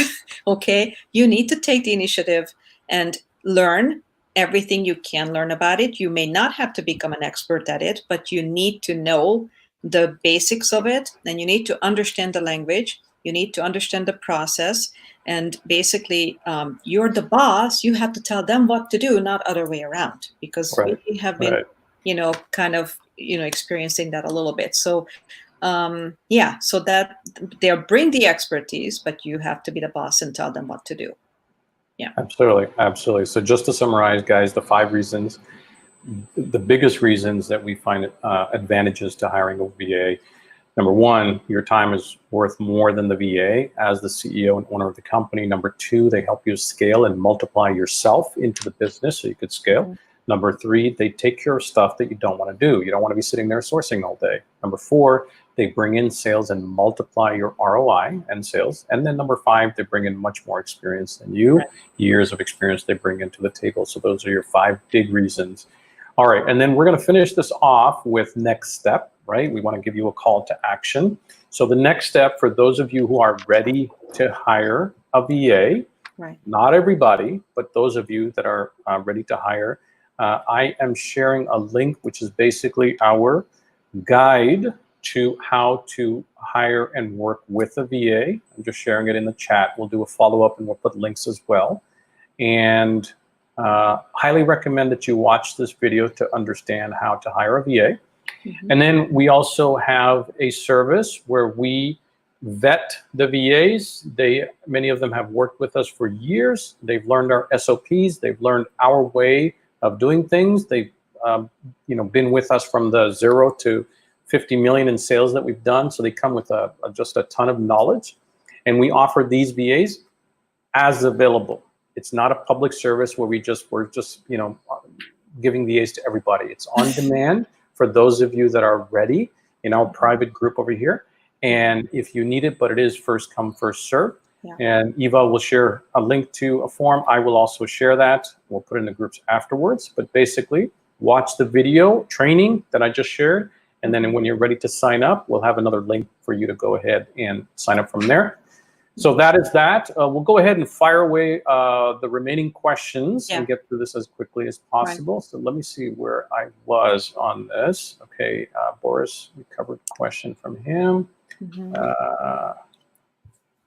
Okay, you need to take the initiative and learn everything you can learn about it. You may not have to become an expert at it, but you need to know the basics of it, and you need to understand the language. You need to understand the process. And basically, you're the boss. You have to tell them what to do, not other way around, because we have been, kind of, experiencing that a little bit. So, so that they'll bring the expertise, but you have to be the boss and tell them what to do. Yeah. Absolutely. So just to summarize, guys, the 5 reasons, the biggest reasons that we find advantages to hiring a VA. Number 1, your time is worth more than the VA as the CEO and owner of the company. Number 2, they help you scale and multiply yourself into the business so you could scale. Mm-hmm. Number 3, they take care of stuff that you don't want to do. You don't want to be sitting there sourcing all day. Number 4, they bring in sales and multiply your ROI and sales. And then number 5, they bring in much more experience than you, years of experience they bring into the table. So those are your 5 big reasons. All right, and then we're going to finish this off with next step, right? We want to give you a call to action. So the next step for those of you who are ready to hire a VA, not everybody, but those of you that are ready to hire, I am sharing a link, which is basically our guide to how to hire and work with a VA. I'm just sharing it in the chat. We'll do a follow-up and we'll put links as well. And highly recommend that you watch this video to understand how to hire a VA. Mm-hmm. And then we also have a service where we vet the VAs. Many of them have worked with us for years. They've learned our SOPs. They've learned our way of doing things. They've been with us from the 0 to 50 million in sales that we've done. So they come with just a ton of knowledge, and we offer these VAs as available. It's not a public service where we're just giving VAs to everybody. It's on demand for those of you that are ready in our private group over here. And if you need it, but it is first come, first serve. Yeah. And Eva will share a link to a form. I will also share that. We'll put it in the groups afterwards. But basically, watch the video training that I just shared. And then when you're ready to sign up, we'll have another link for you to go ahead and sign up from there. So that is that. We'll go ahead and fire away the remaining questions and get through this as quickly as possible. Right. So let me see where I was on this. Okay, Boris, we covered the question from him.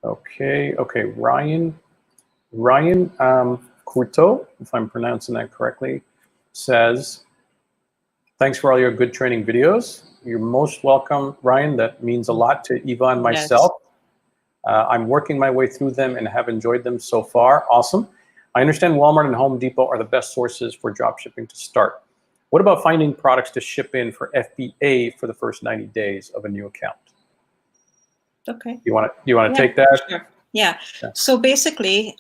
Okay, Ryan Curto, if I'm pronouncing that correctly, says, thanks for all your good training videos. You're most welcome, Ryan. That means a lot to Eva and myself. Yes. I'm working my way through them and have enjoyed them so far. Awesome. I understand Walmart and Home Depot are the best sources for drop shipping to start. What about finding products to ship in for FBA for the first 90 days of a new account? Okay. You want to take that? Sure. Yeah. So basically,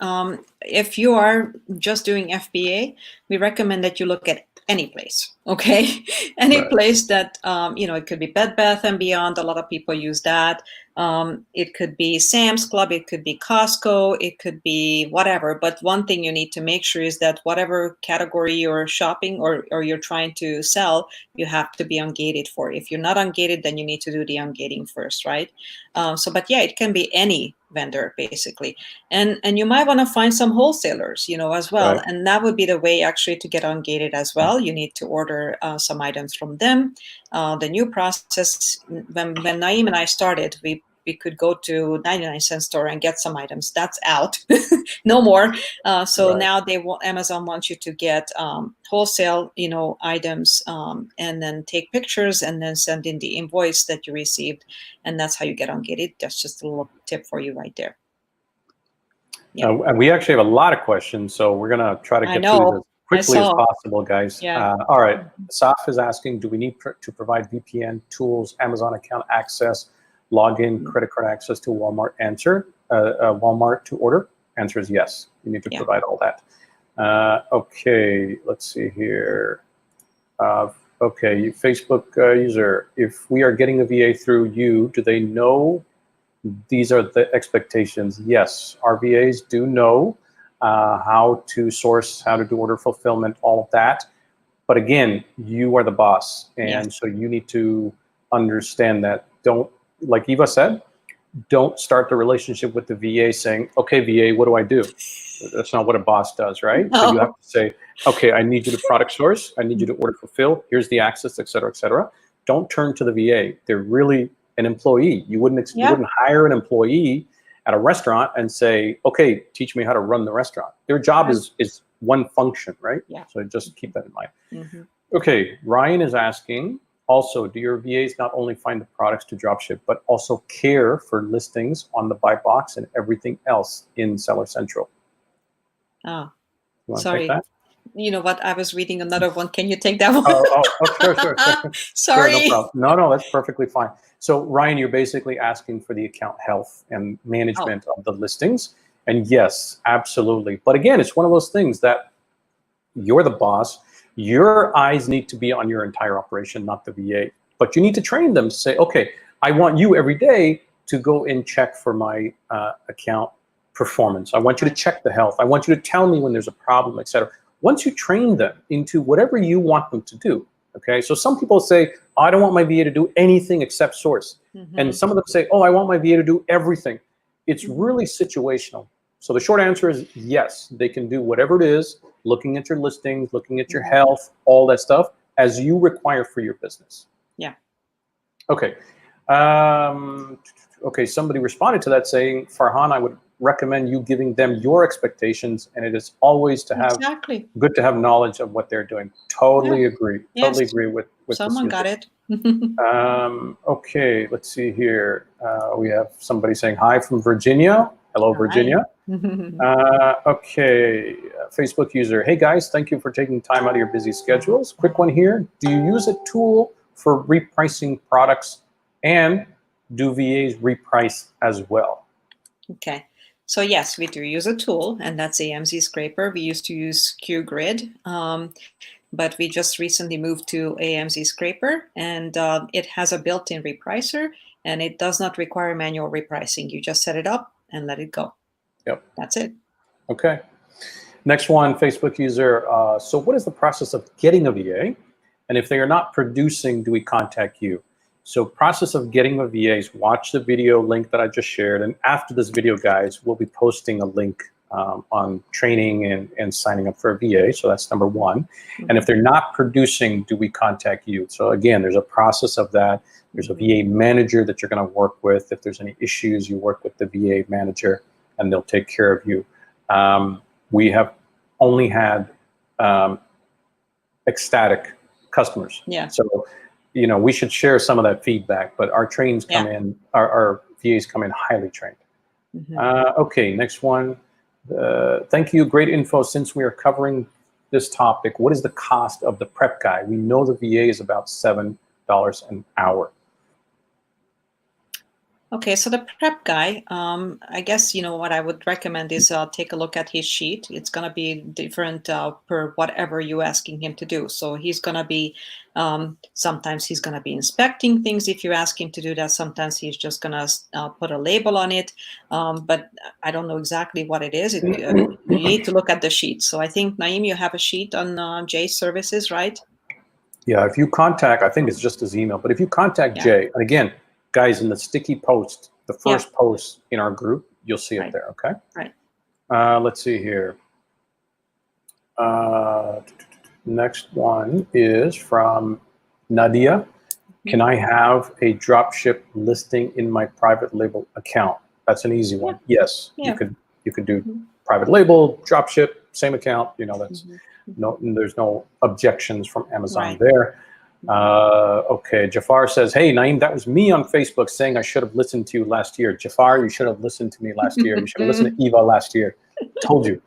if you are just doing FBA, we recommend that you look at any place, okay? Any place that, it could be Bed Bath & Beyond. A lot of people use that. It could be Sam's Club. It could be Costco. It could be whatever. But one thing you need to make sure is that whatever category you're shopping or you're trying to sell, you have to be ungated for. If you're not ungated, then you need to do the ungating first, right? But yeah, it can be any vendor basically, and you might want to find some wholesalers, as well, and that would be the way actually to get ungated as well. You need to order some items from them. The new process, when Naeem and I started, we could go to 99-cent store and get some items. That's out. No more. Now Amazon wants you to get wholesale, items, and then take pictures and then send in the invoice that you received, and that's how you get ungated. That's just a little tip for you right there. Yeah. And we actually have a lot of questions, so we're gonna try to get through this quickly as possible, guys. Yeah. All right. Saf is asking, do we need to provide VPN tools, Amazon account access, login, credit card access to Walmart? Answer, Walmart to order? Answer is yes. You need to provide all that. Okay, let's see here. Okay, you Facebook user, if we are getting a VA through you, do they know these are the expectations? Yes, our VAs do know how to source, how to do order fulfillment, all of that. But again, you are the boss. And so you need to understand that. Don't, like Eva said, don't start the relationship with the VA saying, okay, VA, what do I do? That's not what a boss does, right? No. So you have to say, okay, I need you to product source. I need you to order fulfill. Here's the access, et cetera, et cetera. Don't turn to the VA. They're really an employee. You wouldn't hire an employee at a restaurant and say, okay, teach me how to run the restaurant. Their job is one function, right? Yeah. So just keep that in mind. Okay, Ryan is asking, also, do your VAs not only find the products to dropship, but also care for listings on the buy box and everything else in Seller Central? Oh, sorry. You know what? I was reading another one. Can you take that one? Sure. Sorry. Sure, no problem. No, that's perfectly fine. So Ryan, you're basically asking for the account health and management of the listings. And yes, absolutely. But again, it's one of those things that you're the boss. Your eyes need to be on your entire operation, not the VA. But you need to train them to say, okay, I want you every day to go and check for my account performance. I want you to check the health. I want you to tell me when there's a problem, et cetera. Once you train them into whatever you want them to do, okay? So some people say, oh, I don't want my VA to do anything except source. And some of them say, oh, I want my VA to do everything. It's really situational. So the short answer is yes, they can do whatever it is, looking at your listings, looking at your health, all that stuff, as you require for your business. Yeah. Okay. Okay, somebody responded to that saying, Farhan, I would recommend you giving them your expectations, and it is always to have good to have knowledge of what they're doing. Totally agree. Totally agree with someone got it. Okay, let's see here. We have somebody saying hi from Virginia. Hello, Virginia. Okay, Facebook user, hey guys, thank you for taking time out of your busy schedules. Quick one here. Do you use a tool for repricing products, and do VAs reprice as well? Okay. So yes, we do use a tool, and that's AMZ Scraper. We used to use QGrid, but we just recently moved to AMZ Scraper, and it has a built-in repricer, and it does not require manual repricing. You just set it up and let it go. Yep. That's it. Okay. Next one, Facebook user. So what is the process of getting a VA? And if they are not producing, do we contact you? So process of getting a VA is watch the video link that I just shared. And after this video, guys, we'll be posting a link on training and signing up for a VA. So that's number one. And if they're not producing, do we contact you? So again, there's a process of that. There's a VA manager that you're going to work with. If there's any issues, you work with the VA manager and they'll take care of you. We have only had ecstatic customers. Yeah. So, you know, we should share some of that feedback, but our trains come in, our VAs come in highly trained. Okay, next one. Thank you, great info. Since we are covering this topic, what is the cost of the prep guy? We know the VA is about $7 an hour. Okay, so the prep guy, I guess, you know, what I would recommend is take a look at his sheet. It's going to be different per whatever you're asking him to do. So he's going to be, sometimes he's going to be inspecting things if you ask him to do that. Sometimes he's just going to put a label on it. But I don't know exactly what it is. You need to look at the sheet. So I think, Naeem, you have a sheet on Jay's services, right? Yeah, if you contact, I think it's just his email, but if you contact Jay, and again, guys, in the sticky post, the first post in our group, you'll see it there, okay? Right. Let's see here. Next one is from Nadia. Can I have a dropship listing in my private label account? That's an easy one. Yes, you could do private label, dropship, same account. You know, that's there's no objections from Amazon there. Okay, Jafar says, hey, Naeem, that was me on Facebook saying I should have listened to you last year. Jafar, you should have listened to me last year. You should have listened to Eva last year. Told you.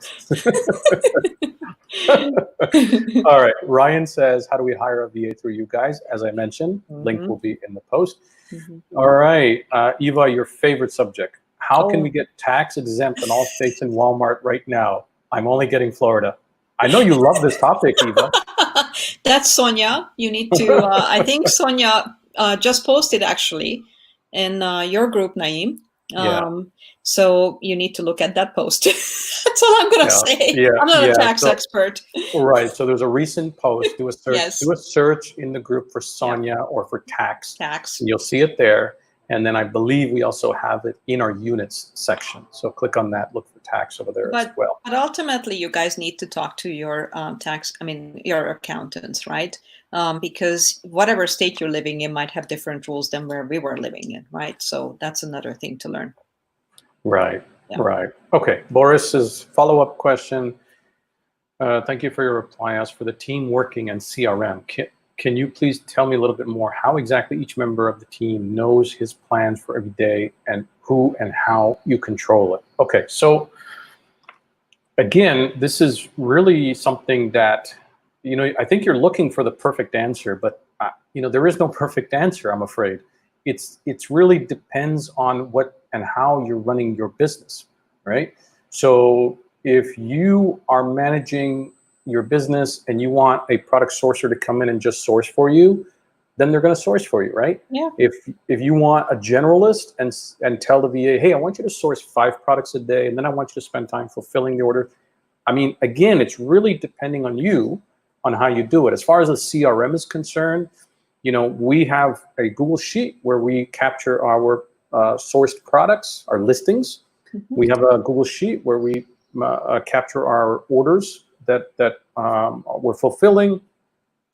All right, Ryan says, how do we hire a VA through you guys? As I mentioned, link will be in the post. All right, Eva, your favorite subject. How can we get tax exempt in all states in Walmart right now? I'm only getting Florida. I know you love this topic, Eva. That's Sonia. You need to, I think Sonia just posted actually in your group, Naeem. So you need to look at that post. That's all I'm going to say. I'm not a tax expert. Right. So there's a recent post. Do a search. Do a search in the group for Sonia or for tax. And you'll see it there. And then I believe we also have it in our units section. So click on that, look for tax over there as well. But ultimately, you guys need to talk to your your accountants, right? Because whatever state you're living in might have different rules than where we were living in, right? So that's another thing to learn. Right, right. Okay, Boris's follow-up question. Thank you for your reply. As for the team working and CRM, can you please tell me a little bit more how exactly each member of the team knows his plans for every day and who and how you control it? Okay, so again, this is really something that, you know, I think you're looking for the perfect answer, but you know, there is no perfect answer, I'm afraid. It's really depends on what and how you're running your business, right? So if you are managing your business and you want a product sourcer to come in and just source for you, then they're going to source for you, right? Yeah. If you want a generalist and tell the VA, hey, I want you to source 5 products a day, and then I want you to spend time fulfilling the order. I mean, again, it's really depending on you on how you do it. As far as the CRM is concerned, you know, we have a Google Sheet where we capture our sourced products, our listings. We have a Google Sheet where we capture our orders that we're fulfilling,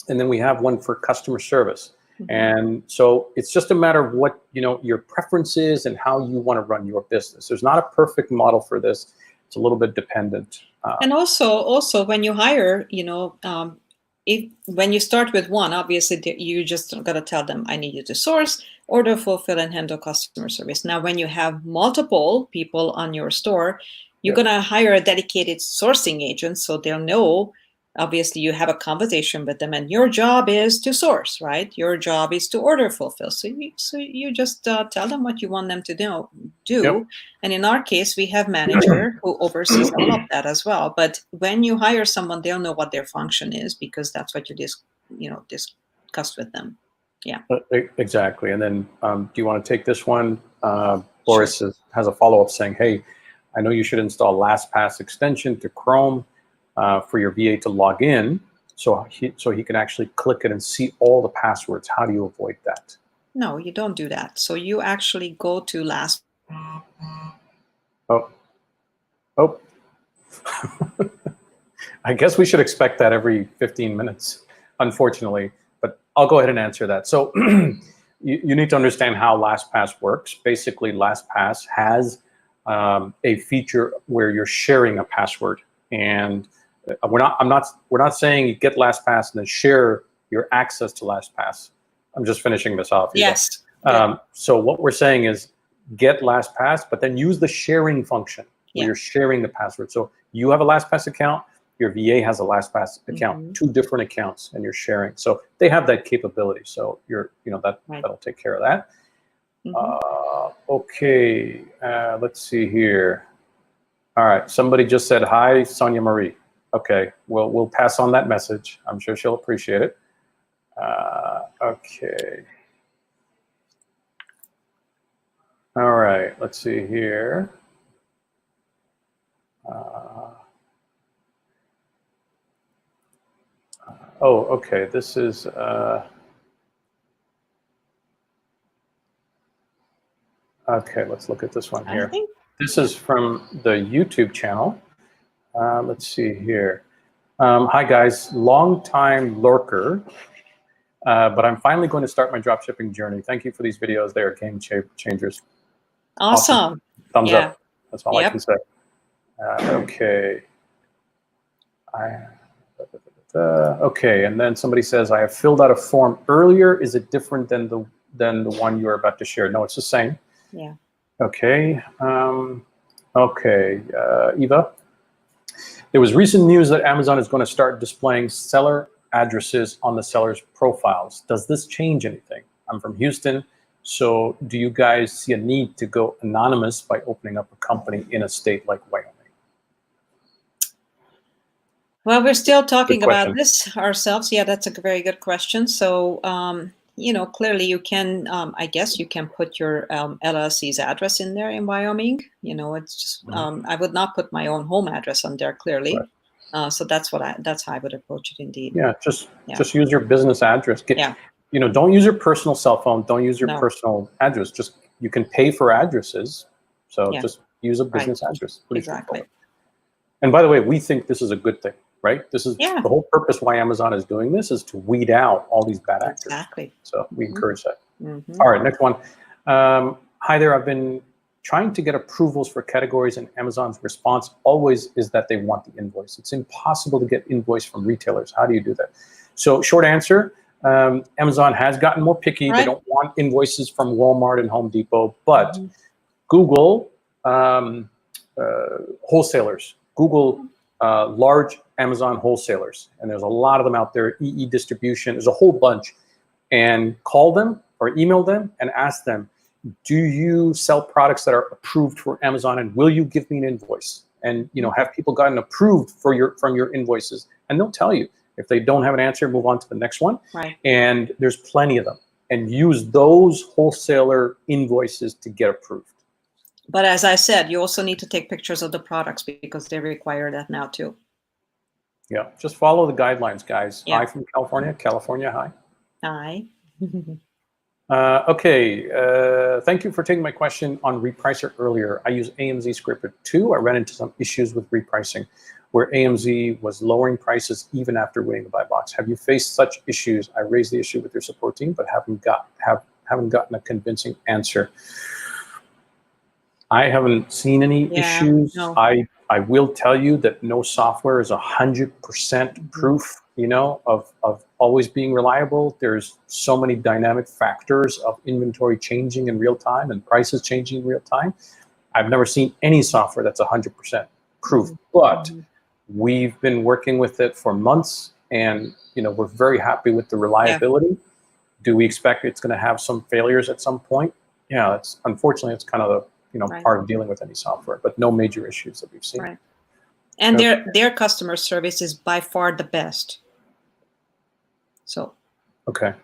and then we have one for customer service. And so it's just a matter of what, you know, your preference is and how you want to run your business. There's not a perfect model for this. It's a little bit dependent. And also when you hire, you know, when you start with one, obviously you just got to tell them, I need you to source, order, fulfill, and handle customer service. Now, when you have multiple people on your store, You're going to hire a dedicated sourcing agent, so they'll know. Obviously, you have a conversation with them, and your job is to source, right? Your job is to order fulfill. So you just tell them what you want them to do. Yep. And in our case, we have manager who oversees all of that as well. But when you hire someone, they'll know what their function is, because that's what you discussed with them. Yeah. Exactly. And then, do you want to take this one? Boris has a follow-up saying, hey, I know you should install LastPass extension to Chrome for your VA to log in, so he can actually click it and see all the passwords. How do you avoid that? No, you don't do that. So you actually go to Oh. I guess we should expect that every 15 minutes, unfortunately, but I'll go ahead and answer that. So you need to understand how LastPass works. Basically, LastPass has a feature where you're sharing a password, and we're not saying you get LastPass and then share your access to LastPass. I'm just finishing this off. Yes. So what we're saying is get LastPass, but then use the sharing function where you're sharing the password. So you have a LastPass account, your VA has a LastPass account, two different accounts, and you're sharing. So they have that capability. So that'll take care of that. Okay, let's see here. All right, somebody just said hi, Sonia Marie. Okay, we'll pass on that message. I'm sure she'll appreciate it. Okay. All right, let's see here. Oh, okay, this is, okay, let's look at this one here. This is from the YouTube channel. Let's see here. Hi guys, long time lurker, but I'm finally going to start my dropshipping journey. Thank you for these videos. They are game changers. Awesome. Thumbs up. That's all I can say. Okay. Okay, and then somebody says, I have filled out a form earlier. Is it different than the one you are about to share? No, it's the same. Yeah. Okay. Okay, Eva. There was recent news that Amazon is going to start displaying seller addresses on the seller's profiles. Does this change anything? I'm from Houston, so do you guys see a need to go anonymous by opening up a company in a state like Wyoming? Well, we're still talking about this ourselves. Yeah, that's a very good question. So, clearly you can, I guess you can put your LLC's address in there in Wyoming. It's just, I would not put my own home address on there, clearly. Right. So that's how I would approach it indeed. Yeah, just use your business address. Don't use your personal cell phone. Don't use your personal address. Just, you can pay for addresses. So just use a business address. Exactly. And by the way, we think this is a good thing. Right? This is the whole purpose why Amazon is doing this, is to weed out all these bad actors. Exactly. So we encourage that. All right, next one. Hi there, I've been trying to get approvals for categories, and Amazon's response always is that they want the invoice. It's impossible to get invoice from retailers. How do you do that? So short answer, Amazon has gotten more picky. Right. They don't want invoices from Walmart and Home Depot, but Google wholesalers, Google large Amazon wholesalers, and there's a lot of them out there, EE distribution, there's a whole bunch, and call them or email them and ask them, do you sell products that are approved for Amazon, and will you give me an invoice? And have people gotten approved from your invoices? And they'll tell you. If they don't have an answer, move on to the next one. Right. And there's plenty of them, and use those wholesaler invoices to get approved. But as I said, you also need to take pictures of the products, because they require that now too. Yeah, just follow the guidelines, guys. Yeah. Hi from California. California, hi. Hi. Okay, thank you for taking my question on Repricer earlier. I use AMZ Scripter 2. I ran into some issues with repricing, where AMZ was lowering prices even after winning the buy box. Have you faced such issues? I raised the issue with your support team, but haven't gotten a convincing answer. I haven't seen any issues. No. I will tell you that no software is 100% proof, of always being reliable. There's so many dynamic factors of inventory changing in real time and prices changing in real time. I've never seen any software that's 100% proof, but we've been working with it for months, and we're very happy with the reliability. Do we expect it's going to have some failures at some point? Yeah, unfortunately it's kind of the part of dealing with any software, but no major issues that we've seen. Right. And their customer service is by far the best. So. Okay.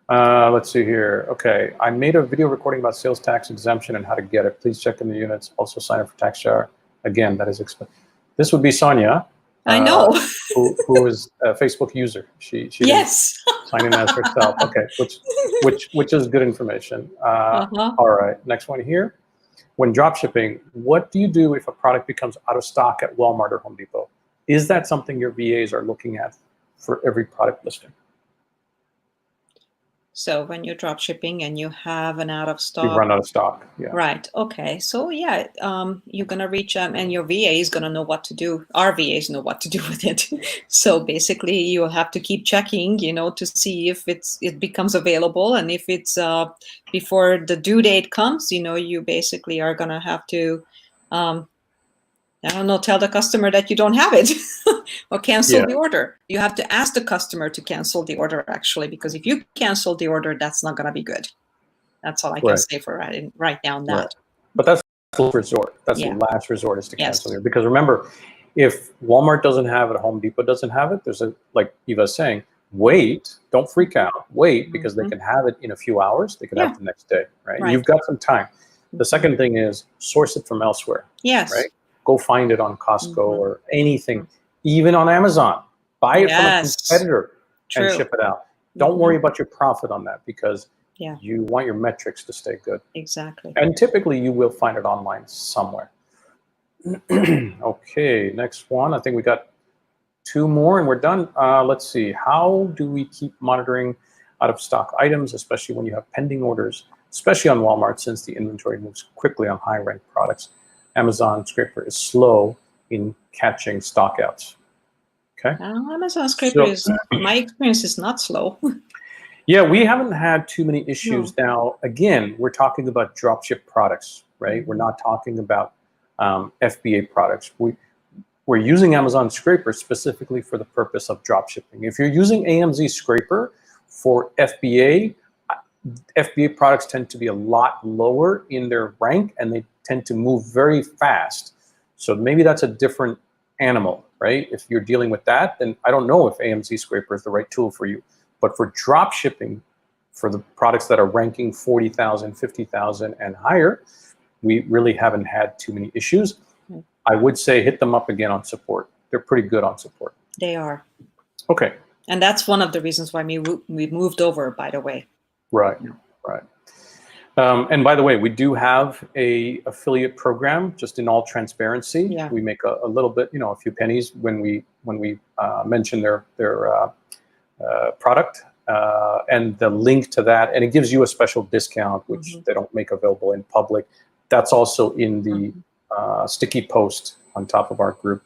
Let's see here. Okay, I made a video recording about sales tax exemption and how to get it. Please check in the units. Also sign up for tax jar. Again, that is expensive. This would be Sonia. I know. who is a Facebook user. She yes. sign in as herself. Okay, which is good information. All right, next one here. When drop shipping, what do you do if a product becomes out of stock at Walmart or Home Depot? Is that something your VAs are looking at for every product listing? So when you're drop shipping and you have an out of stock, you run out of stock. Yeah. Right. Okay. So yeah, you're gonna reach out, and your VA is gonna know what to do. Our VAs know what to do with it. So basically, you have to keep checking, to see if it becomes available, and if it's before the due date comes, you basically are gonna have to, I don't know, tell the customer that you don't have it. Or cancel the order. You have to ask the customer to cancel the order, actually, because if you cancel the order, that's not going to be good. That's all I can say for right now on that. Right. But that's the last resort. That's the last resort, is to cancel it. Because remember, if Walmart doesn't have it, Home Depot doesn't have it, there's like Eva's saying, wait, don't freak out, wait, because they can have it in a few hours. They can have it the next day, right? You've got some time. The second thing is source it from elsewhere. Yes. Right? Go find it on Costco or anything. Even on Amazon, buy it from a competitor and ship it out. Don't worry about your profit on that, because you want your metrics to stay good. Exactly. And typically you will find it online somewhere. Okay, next one. I think we got 2 more and we're done. Let's see. How do we keep monitoring out of stock items, especially when you have pending orders, especially on Walmart, since the inventory moves quickly on high ranked products? Amazon Scraper is slow in catching stockouts. Okay. Amazon Scraper is, my experience, is not slow. Yeah, we haven't had too many issues. Now, again, we're talking about dropship products, right? We're not talking about FBA products. We're using Amazon Scraper specifically for the purpose of dropshipping. If you're using AMZ Scraper for FBA, FBA products tend to be a lot lower in their rank, and they tend to move very fast. So maybe that's a different animal, right? If you're dealing with that, then I don't know if AMZ Scraper is the right tool for you. But for drop shipping, for the products that are ranking 40,000, 50,000 and higher, we really haven't had too many issues. I would say hit them up again on support. They're pretty good on support. They are. Okay. And that's one of the reasons why we moved over, by the way. Right, right. And by the way, we do have a affiliate program, just in all transparency. Yeah. We make a little bit, a few pennies when we mention their product, and the link to that, and it gives you a special discount, which they don't make available in public. That's also in the sticky post on top of our group.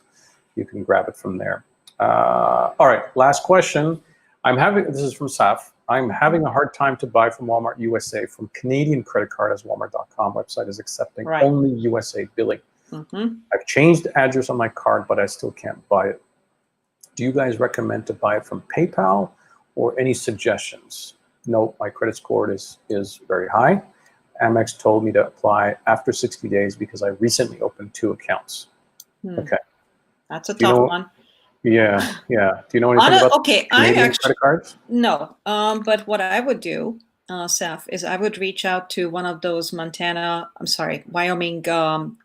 You can grab it from there. All right, last question. This is from Saf. I'm having a hard time to buy from Walmart USA from Canadian credit card, as Walmart.com website is accepting only USA billing. I've changed the address on my card, but I still can't buy it. Do you guys recommend to buy it from PayPal, or any suggestions? No, my credit score is very high. Amex told me to apply after 60 days because I recently opened 2 accounts. Okay. That's a tough one. Yeah, yeah. Do you know anything about Canadian credit cards? No, but what I would do, Seth, is I would reach out to one of those Wyoming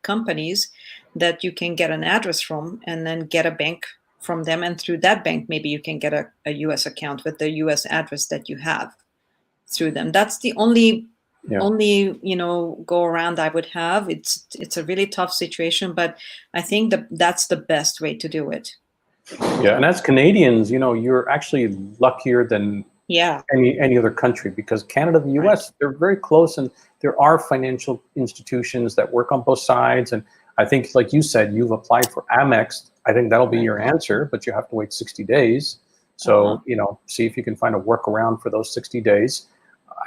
companies that you can get an address from, and then get a bank from them, and through that bank, maybe you can get a U.S. account with the U.S. address that you have through them. That's the only go around I would have. It's a really tough situation, but I think that's the best way to do it. Yeah, and as Canadians, you're actually luckier than any other country, because Canada, the U.S., they're very close, and there are financial institutions that work on both sides. And I think, like you said, you've applied for Amex. I think that'll be your answer, but you have to wait 60 days. So, see if you can find a workaround for those 60 days.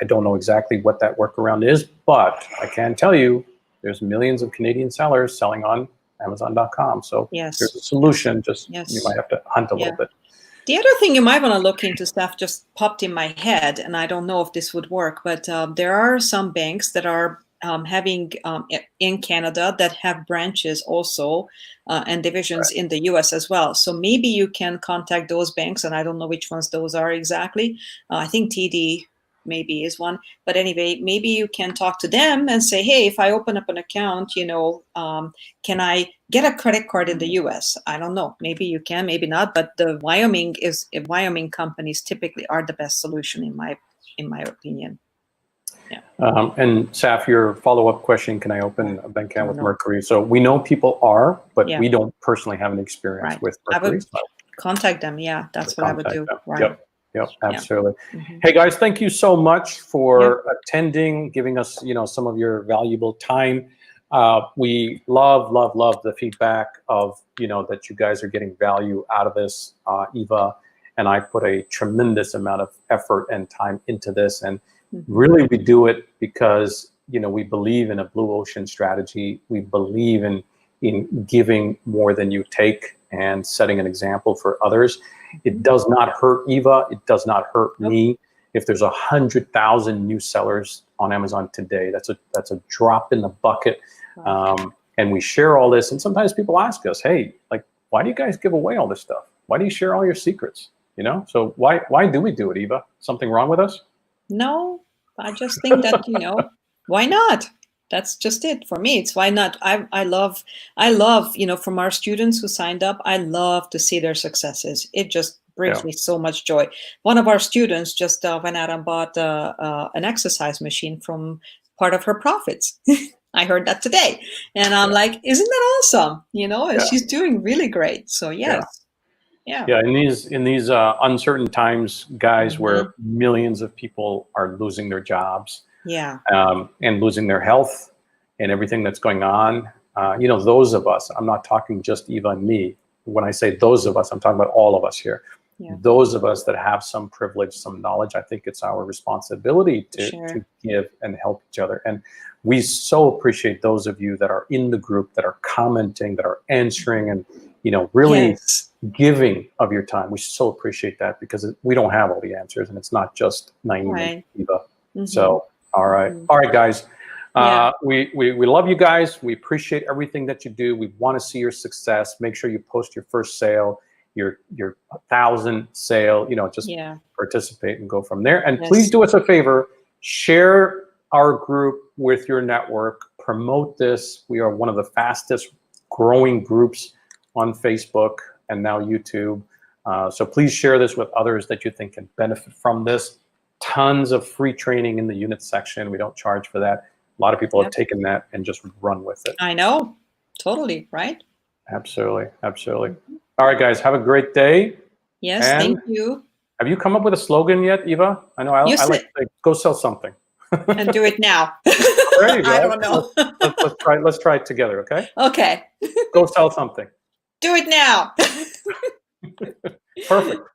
I don't know exactly what that workaround is, but I can tell you there's millions of Canadian sellers selling on Amazon.com. So Yes. there's a solution. Just Yes. you might have to hunt a little bit. The other thing you might want to look into, stuff just popped in my head, and I don't know if this would work, but there are some banks that are having in Canada that have branches also and divisions in the US as well. So maybe you can contact those banks, and I don't know which ones those are exactly. I think TD maybe is one, but anyway, maybe you can talk to them and say, hey, if I open up an account, can I get a credit card in the US? I don't know, maybe you can, maybe not, but the Wyoming companies typically are the best solution in my opinion. Yeah. And Saf, your follow-up question, can I open a bank account with Mercury? So we know people are, but we don't personally have an experience with Mercury. I would contact them. Yeah, that's what I would do. Right. Yep, absolutely. Hey guys, thank you so much for attending, giving us, some of your valuable time. We love the feedback of, that you guys are getting value out of this. Eva and I put a tremendous amount of effort and time into this, and really we do it because, we believe in a blue ocean strategy. We believe in giving more than you take and setting an example for others. It does not hurt Eva. It does not hurt me. If there's 100,000 new sellers on Amazon today, that's a drop in the bucket. And we share all this. And sometimes people ask us, hey, like, why do you guys give away all this stuff? Why do you share all your secrets? So why do we do it, Eva? Something wrong with us? No, I just think that, why not? That's just it for me. It's why not. I love, from our students who signed up, I love to see their successes. It just brings me so much joy. One of our students just went out and bought an exercise machine from part of her profits. I heard that today. And I'm like, isn't that awesome? And she's doing really great. So yes. Yeah. In these uncertain times, guys, where millions of people are losing their jobs, and losing their health, and everything that's going on, those of us. I'm not talking just Eva and me. When I say those of us, I'm talking about all of us here. Those of us that have some privilege, some knowledge. I think it's our responsibility to give and help each other. And we so appreciate those of you that are in the group, that are commenting, that are answering, and really giving of your time. We so appreciate that, because we don't have all the answers, and it's not just Naeem and Eva. So all right, guys. We love you guys. We appreciate everything that you do. We want to see your success. Make sure you post your first sale, your 1,000 sale. Just participate and go from there. And please do us a favor: share our group with your network. Promote this. We are one of the fastest growing groups on Facebook and now YouTube. So please share this with others that you think can benefit from this. Tons of free training in the unit section. We don't charge for that. A lot of people have taken that and just run with it. I know. Totally. Right? Absolutely. Absolutely. All right, guys. Have a great day. Yes. Thank you. Have you come up with a slogan yet, Eva? I know I like to say, go sell something. And do it now. There you go. I don't know. Let's try it together, okay? Okay. Go sell something. Do it now. Perfect.